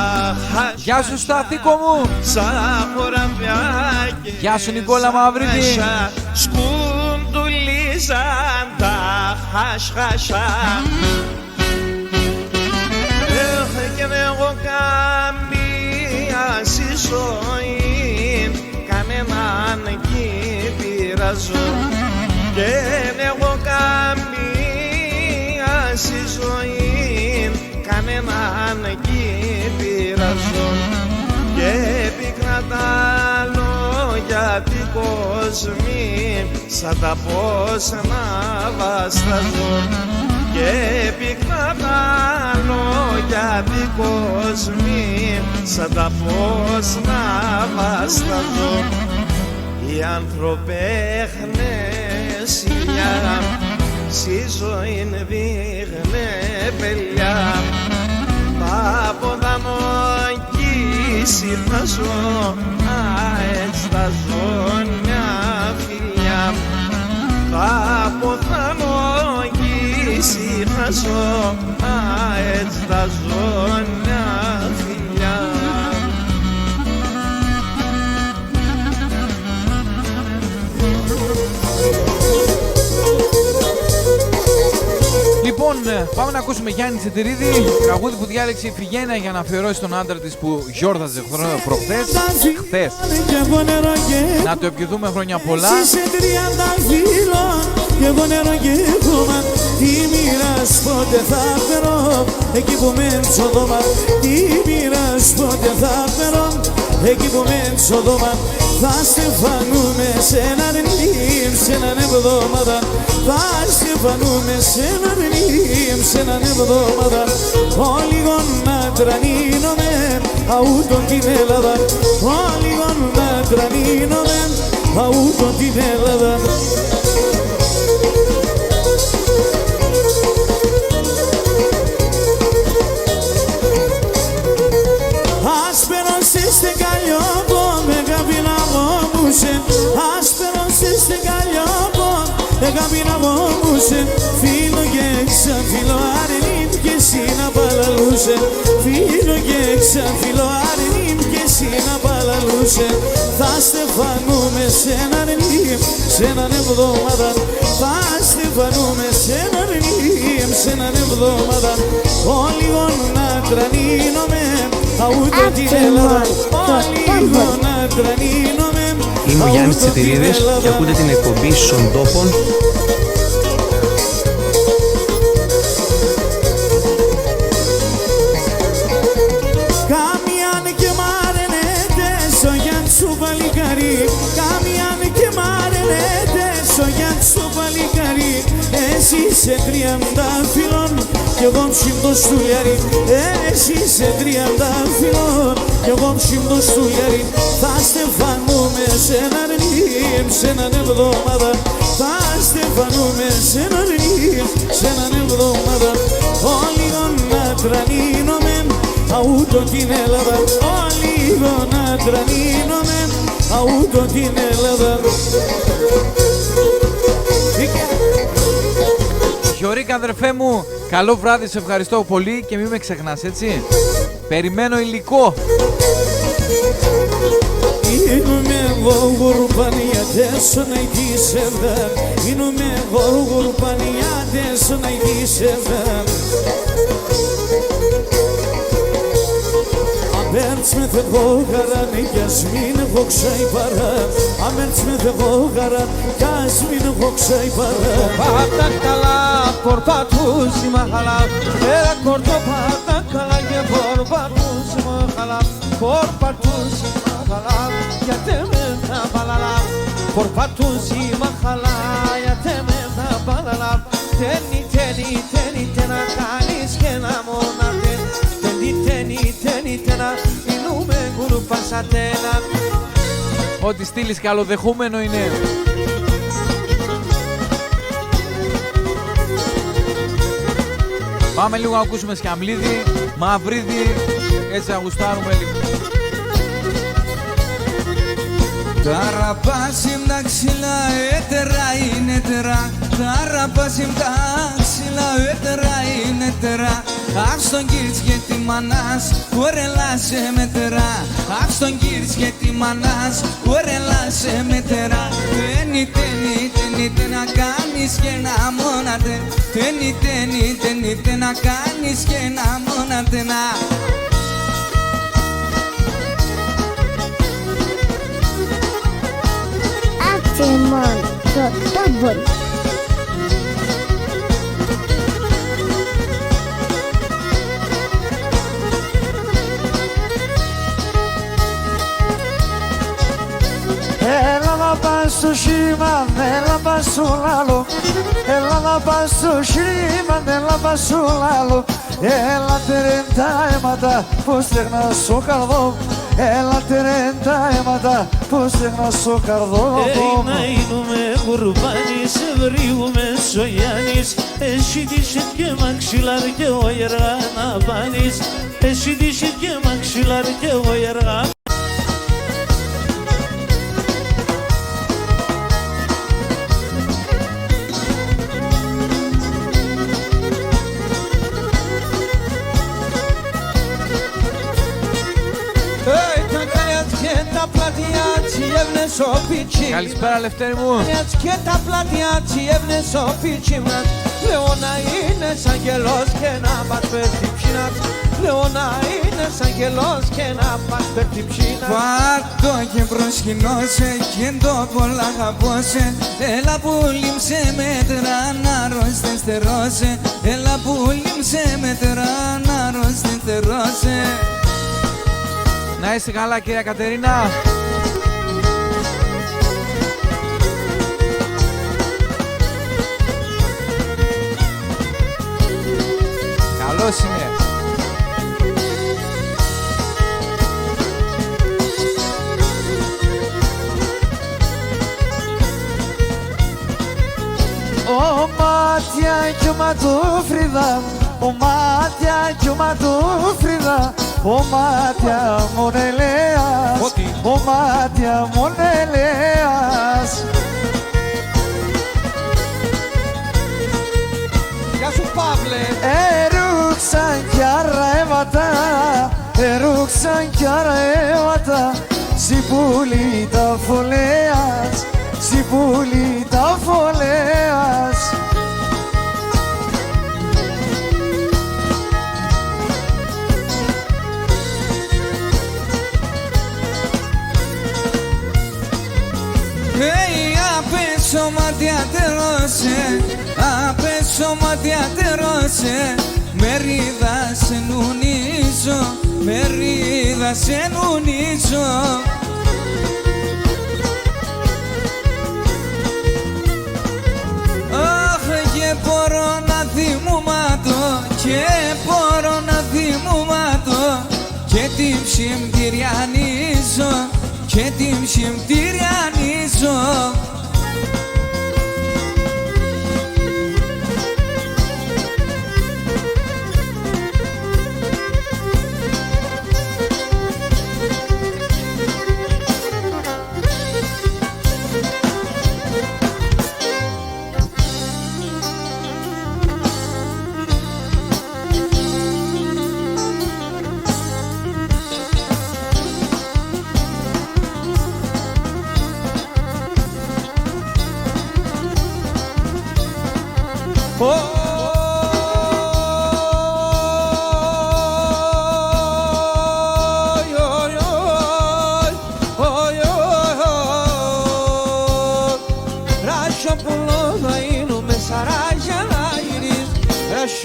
[SPEAKER 11] χασιά.
[SPEAKER 2] Γεια σου Στάθηκο μου.
[SPEAKER 11] Σαν χωραμιά και
[SPEAKER 2] γεια σου Νικόλα Μαύρητη.
[SPEAKER 11] Σκούντουλισαν τα χασιά. Και εγώ καμία στη ζωή κανέναν εκεί πειράζω και εγώ καμία στη ζωή κανέναν εκεί πειράζω και πίκρα τα λόγια την κόσμη σαν τα πώς να βαστάζω και πίκρα τα λόγια την κόσμη σαν τα πώς να βαστάζω οι ανθρωπέχνε σιλιά στη ζωή δείχνε πελιά τα πόδα μου αγγίσει θα ζω έτσι θα ζω μια φιλιά τα πόδα μου αγγίσει θα ζω έτσι θα ζω μια φιλιά.
[SPEAKER 2] Λοιπόν, πάμε να ακούσουμε Γιάννη Τσετηρίδη, τραγούδι που διάλεξε η Φιγένεια για να αφιερώσει τον άντρα της που γιόρταζε προχθές, χθες. Να το ευχηθούμε χρόνια πολλά.
[SPEAKER 8] Και εγώ νερό και χώμα, τι μοίρας πότε θα φέρω, εκεί που με τσοδόμα. Τι μοίρας πότε θα φέρω, εκεί που με τσοδόμα. Θα στεφανούμε σε έναν νύμ, σε έναν εβδομάδα. Θα στεφανούμε σε έναν νύμ, σε έναν εβδομάδα. Λίγο να τρανίνομαι, αούτον την Ελλάδα. Λίγο να τρανίνομαι, αούτον την Ελλάδα. Άσπερον σε στεκαλιόπο, με καπίνα βόμουσε. Άσπερον σε στεκαλιόπο, με καπίνα βόμουσε. Φίλο και ξαφίλο αρνήμ και εσύ να παλαλούσε. Φίλο και ξαφίλο αρνήμ και εσύ να παλαλούσε. Θα στεφανούμε σε έναν νύμ, σε έναν εβδομάδα. Θα στεφανούμε σε έναν νύμ, σε έναν εβδομάδα. Λίγο να τρανίνομαι, αούτο την Ελλάδα. Λίγο να τρανίνομαι.
[SPEAKER 13] Είμαι ο Γιάννης Τσετηρίδης και ακούτε την εκπομπή Στον Τόπον.
[SPEAKER 8] Καμιάν και μάρενετε στο Γιάννη σου παλικάρι. Καμιάν και μάρενετε στο Γιάννη σου παλικάρι. Εσύ σε 30 φιλών κι εγώ ψήμπτω στουλιάρι. Εσύ σε 30 φιλών κι εγώ ψήμπτω στουλιάρι. Θα στεφανούμε σε έναν νύμ, σε έναν εβδομάδα. Θα στεφανούμε σε έναν νύμ, σε έναν εβδομάδα. Λίγο να τρανίνομαι, αούτο την Ελλάδα. Λίγο να τρανίνομαι, αούτο την Ελλάδα.
[SPEAKER 2] Γιωρίκα αδερφέ μου, καλό βράδυ, σε ευχαριστώ πολύ και μην με ξεχνάς, έτσι. Περιμένω υλικό.
[SPEAKER 8] Είμαι εγώ γουρπανία, τέσσω να ειδήσευδαν. Είμαι εγώ γουρπανία, τέσσω να ειδήσευδαν.
[SPEAKER 6] με εγώ γαράνε κι ας μην έχω ξαϊπαρά. Αμένς με εγώ γαράνε κι ας μην έχω ξαϊπαρά.
[SPEAKER 7] Πάτα καλά, πορπατούσι μαχαλά. Έλα κορτό πάτα καλά και πορπατούσι μαχαλά. Πορπατούσι μαχαλά, γιατί με θα παλαλά. Πορπατούσι μαχαλά, γιατί με θα παλαλά. Τένι, τένι, τένι, τένα κάνεις και να μονατέν. Τένι, τένι, τένι, τένα, μείνουμε κουρπασατένα.
[SPEAKER 2] Ό,τι στείλεις καλοδεχούμενο είναι. Πάμε λίγο να ακούσουμε Σκαμλίδη, Μαυρίδη, έτσι να γουστάρουμε λίγο.
[SPEAKER 3] Τα ραπάσιμ τα ξύλα έτερα είναι τερά. Τα ραπάσιμ τα ξύλα έτερα είναι τερά. Αχ στον κύρις και τη μανάς, κορελάσε με τερά. Αχ στον κύρις και τη μανάς, κορελάσε με τερά. Τένι, τένι, τένι, τένα κάνεις και να μόνατε. Τένι, τένι, τένι, τένα κάνεις και να μόνατε να.
[SPEAKER 14] Timon, double.
[SPEAKER 8] Έλα να πας στο σήμα, έλα να πας στο λάλο. Έλα να πας στο σήμα, έλα να πας στο λάλο. Έλα τερεν τα αίματα, πως τέχνας στο καρδό. Έλα τερεν τα αίματα, πως τέχνας στο καρδό.
[SPEAKER 6] Να γίνουμε κουρμπάνις, βρίγουμε σογιάνις. Εσύ τύχε και μαξιλάρ και ο ιεργά να πάνεις. Εσύ τύχε και μαξιλάρ και ο ιεργά.
[SPEAKER 2] Καλησπέρα Λευτέρη μου.
[SPEAKER 7] Και τα πλατιά τσιεύνε σοπίτσι μας. Λέω να είναι σαν γελός και να πας πέφτει ψήνας. Λέω να είναι σαν γελός και να πας πέφτει ψήνας.
[SPEAKER 3] Πάρτο και προσκυνώσε και το πολλά αγαπώσε. Έλα που λίμψε μέτρα να ρωστεστερώσε. Έλα που λίμψε μέτρα να ρωστεστερώσε.
[SPEAKER 2] Να είσαι καλά κυρία Κατερίνα. Καλώς είναι.
[SPEAKER 8] Ο μάτια κι ο ματούφριδα, ο μάτια κι ο ματούφριδα, ο μάτια μονελέας, ο μάτια μονελέας.
[SPEAKER 7] Γεια σου Παύλε.
[SPEAKER 8] Ερούξαν κι αραέματα, ερούξαν κι αραέματα, ζυπούλη τα φωλέας, ζυπούλη τα φωλέας.
[SPEAKER 3] Απέσω μάτια τερώσε, απέσω μάτια τερώσε. Μερίδα σε νουνίζω, μερίδα σε νουνίζω. Αχ και μπορώ να θυμούμάτω, και μπορώ να θυμούμάτω. Και την ψιμπτηριανίζω, και την ψιμπτηριανίζω.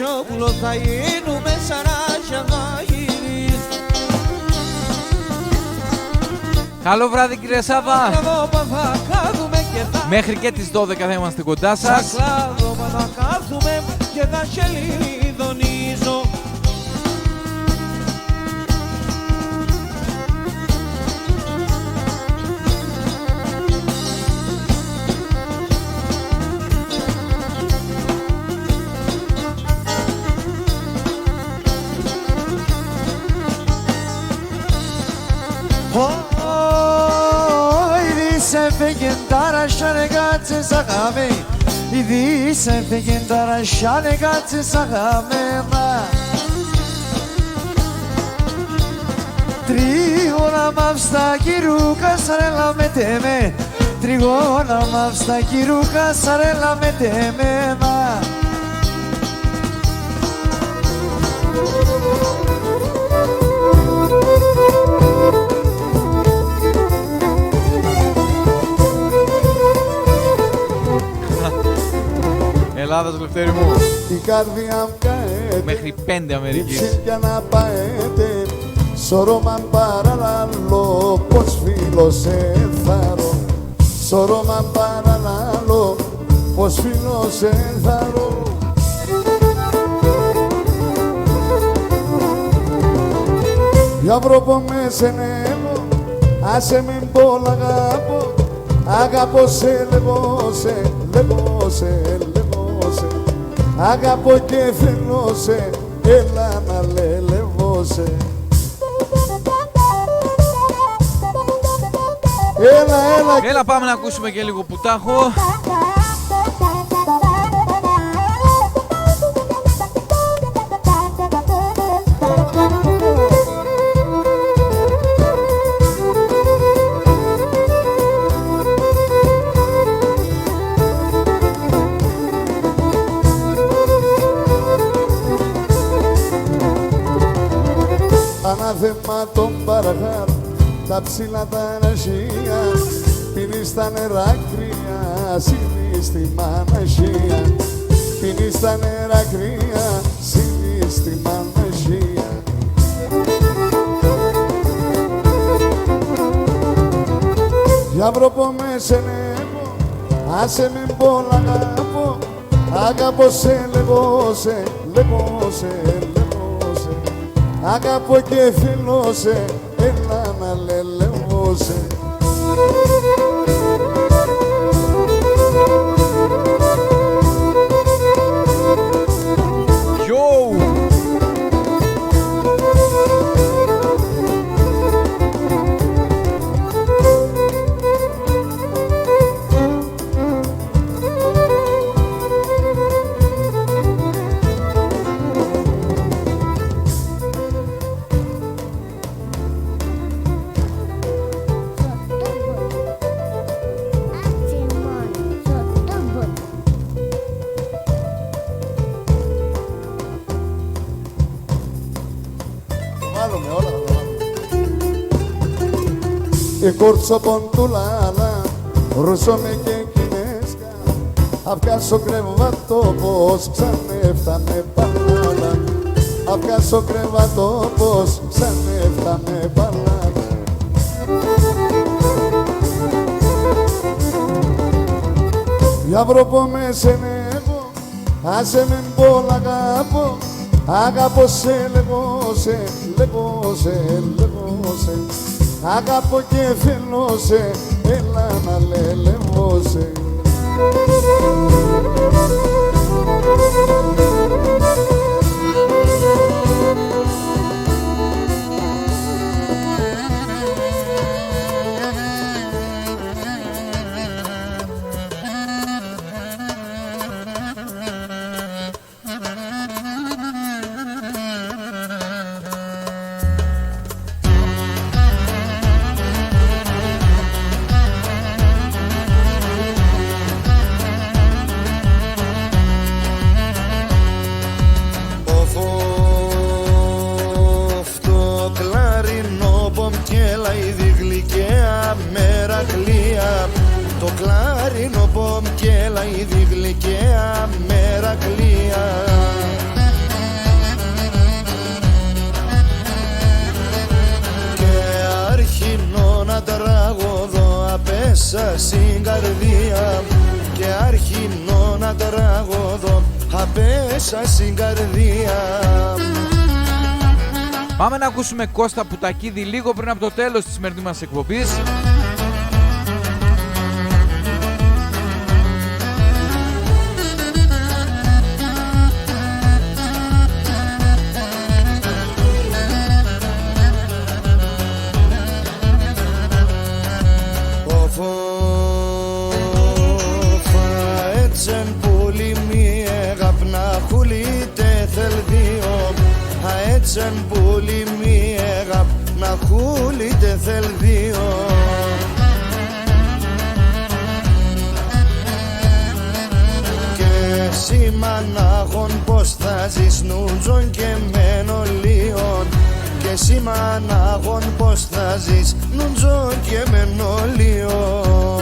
[SPEAKER 1] Μεσόπουλο θα γίνουμε σαράκια μαγειρής.
[SPEAKER 2] Καλό βράδυ κύριε Σάβα. Μέχρι και τις 12 θα είμαστε κοντά σας.
[SPEAKER 1] Σαν κλάδωμα θα κάθουμε και θα χελιδονίζω.
[SPEAKER 8] Fegin dara shane gatse sagame idi se fegin dara shane gatse sagame ma Trigona mavsta kiruka sarela meteme Trigona mavsta kiruka sarela meteme ma
[SPEAKER 2] Ελλάδας Λευτέρη μου.
[SPEAKER 6] Η καρδιά μου καέται
[SPEAKER 2] Μέχρι 5 Αμερικής.
[SPEAKER 6] Ψήφια να παέται Σώρωμαν παραλάλω Πως φίλο σε θάρω Σώρωμαν παραλάλω Πως φίλο σε θάρω Για βρόπο με σενεύω Άσε μην πω αγαπώ Αγαπώ σε λεβώ σε λεβώ σε λεβώ σε Αγαπώ και θέλω σε έλα να λεβώ σε
[SPEAKER 2] Έλα πάμε να ακούσουμε και λίγο πουτάχο.
[SPEAKER 6] Ανάθεμα τον παραχάρ, τα ψηλά τα ανασία, πίνεις τα νερά κρύα, σύνεις τη μανασία. Πίνεις τα νερά κρύα, σύνεις τη μανασία. Για βρόπο με σενεύω, άσε μην πω αγαπώ, αγαπώ σε λεβώ σε, λεβώ σε, λεβώ σε. Αγαπώ και φίλω σε, έλα να λελεύω σε. E corso pontulala, ρούσομαι και κινέσκα, αυγάσω κρεβατόπος, ξανέφτανε παλάλα. Αυγάσω κρεβατόπος, ξανέφτανε παλάλα. Για βρόπο με σενεύω, άσε με μπω αγαπώ, αγαπώ σε λεγώ σε, λεγώ σε, λεγώ σε. Αγαπώ και θέλω σε, έλα να λελεύω σε.
[SPEAKER 15] μέσα στην καρδία και αρχινώ να τραγωδώ απέσα στην καρδία.
[SPEAKER 2] Πάμε να ακούσουμε Κώστα Πουτακίδη λίγο πριν από το τέλος της σημερινής μας εκπομπής.
[SPEAKER 15] Αέτσεν πολύ μη έγαπ να χούλιτε θέλ δύο. Και εσύ μανάχων πως θα ζεις νούτζον και μένω λίον. Και εσύ μανάχων πως θα ζεις νούτζον και μένω λίον.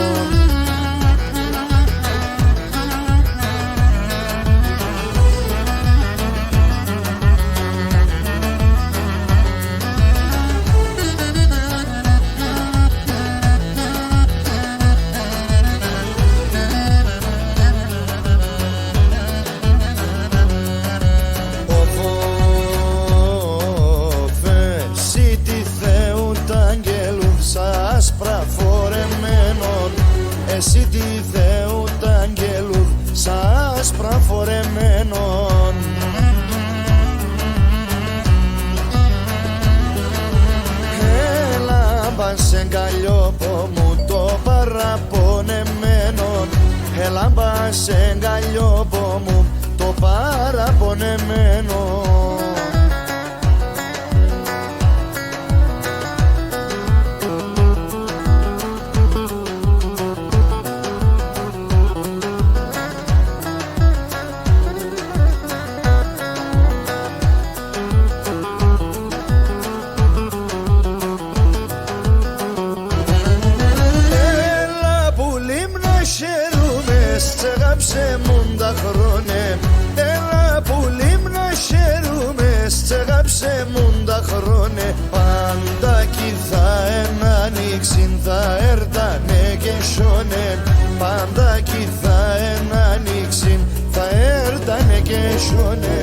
[SPEAKER 15] Εσύ τη Θεού τ' αγγέλου σας πραφορεμένων. Έλα μπας εγκαλιόπο μου το παραπονεμένον. Έλα μπας εγκαλιόπο μου το παραπονεμένον. Έλα που λίμνα χαίρουμε, στεγάψε μου τα χρόνε. Πάντα κι θα ανοίξιν, θα έρτανε και σώνε. Πάντα κι θα ανοίξιν, θα έρτανε και σώνε.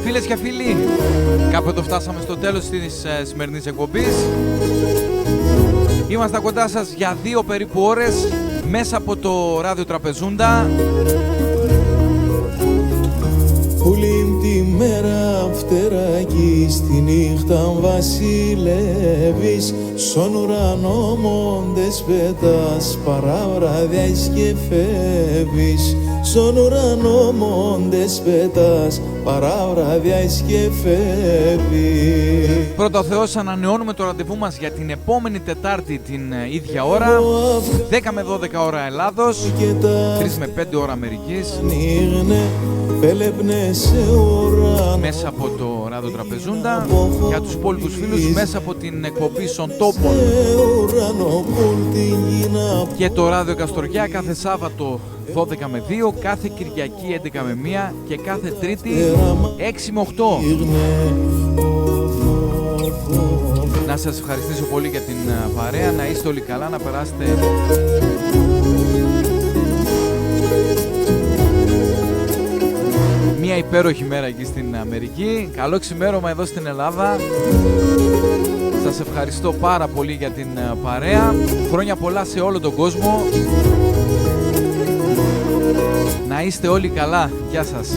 [SPEAKER 2] Φίλες και φίλοι, κάπου εδώ φτάσαμε στο τέλος της σημερινής εκπομπής. Είμαστε κοντά σας για 2 περίπου ώρες μέσα από το ράδιο Τραπεζούντα.
[SPEAKER 8] Πουλήν τη μέρα φτεράκι, στη νύχτα βασιλεύεις. Στον ουρανό μόντες πετάς, παραβραδιάς και φεύγεις. Στον ουρανό μόντες πετάς, παραβραδιάς και φεύγεις.
[SPEAKER 2] Πρώτα ο Θεός, ανανεώνουμε το ραντεβού μας για την επόμενη Τετάρτη την ίδια ώρα, 10 με 12 ώρα Ελλάδος, 3 με 5 ώρα Αμερικής, μέσα από το ράδιο Τραπεζούντα. Για τους υπόλοιπους φίλους μέσα από την εκπομπή Στον Τόπο και το ράδιο Καστοριά κάθε Σάββατο 12 με 2, κάθε Κυριακή 11 με 1 και κάθε Τρίτη 6 με 8. Να σας ευχαριστήσω πολύ για την παρέα, να είστε όλοι καλά, να περάσετε μια υπέροχη μέρα εκεί στην Αμερική. Καλό ξημέρωμα εδώ στην Ελλάδα. Σας ευχαριστώ πάρα πολύ για την παρέα. Χρόνια πολλά σε όλο τον κόσμο. Να είστε όλοι καλά. Γεια σας.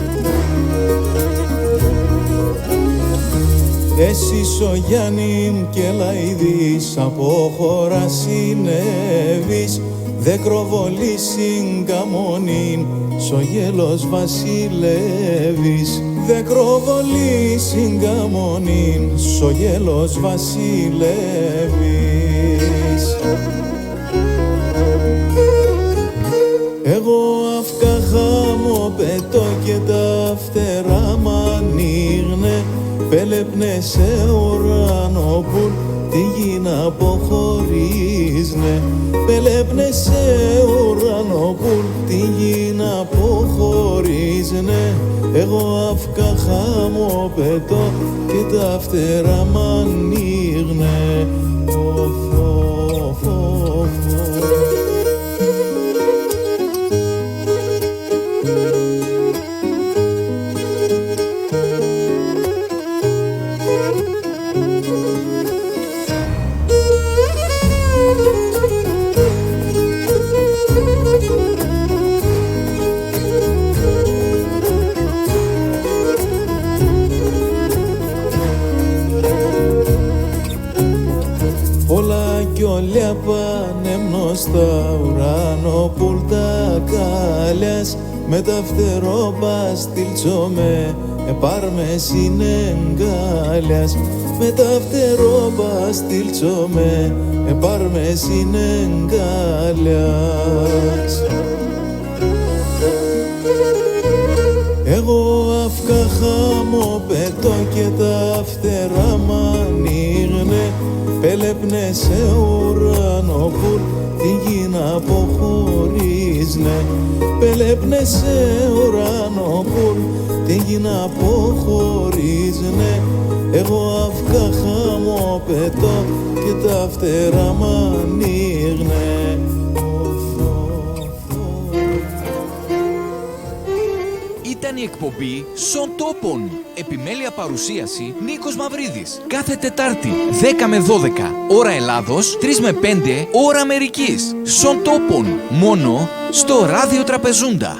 [SPEAKER 8] Εσείς ο Γιάννη και Λαϊδής από χώρα συνέβης. Δεκροβολή συγκαμονήν, σο γέλος βασιλεύεις. Δεκροβολή συγκαμονήν, σο γέλος βασιλεύεις. Εγώ αυκά χάμω πετώ και τα φτερά μ' ανοίγνε. Πέλεπνε σε ουρανό που τη γη να αποχωρίζνε. Πέλεπνε σε ουρανό που τη γη να αποχωρίζνε.
[SPEAKER 16] Εγώ αυκά χάμω πετώ και τα φτερά μ' ανοίγνε. Όλα πανέμνω στα ουρανό πουλτα καλιάς με τα φτερόπα στυλτσόμε επάρμε συνεγκάλιας με τα φτερόπα στυλτσόμε επάρμε συνεγκάλιας. Εγώ αυκά χάμω πετώ και τα φτερά μ' ανοίγνε. Πέλεπνε σε ουρανό πουλ την γη να αποχωρίζνε. Πέλεπνε σε ουρανό πουλ την γη να αποχωρίζνε. Εγώ αυκά χάμω πετώ και τα φτερά μ' ανοίγνε.
[SPEAKER 17] Ήταν η εκπομπή Σον Τόπον. Επιμέλεια παρουσίαση Νίκος Μαυρίδης. Κάθε Τετάρτη 10 με 12 ώρα Ελλάδος, 3 με 5 ώρα Αμερικής. Σον Τόπον. Μόνο στο Ράδιο Τραπεζούντα.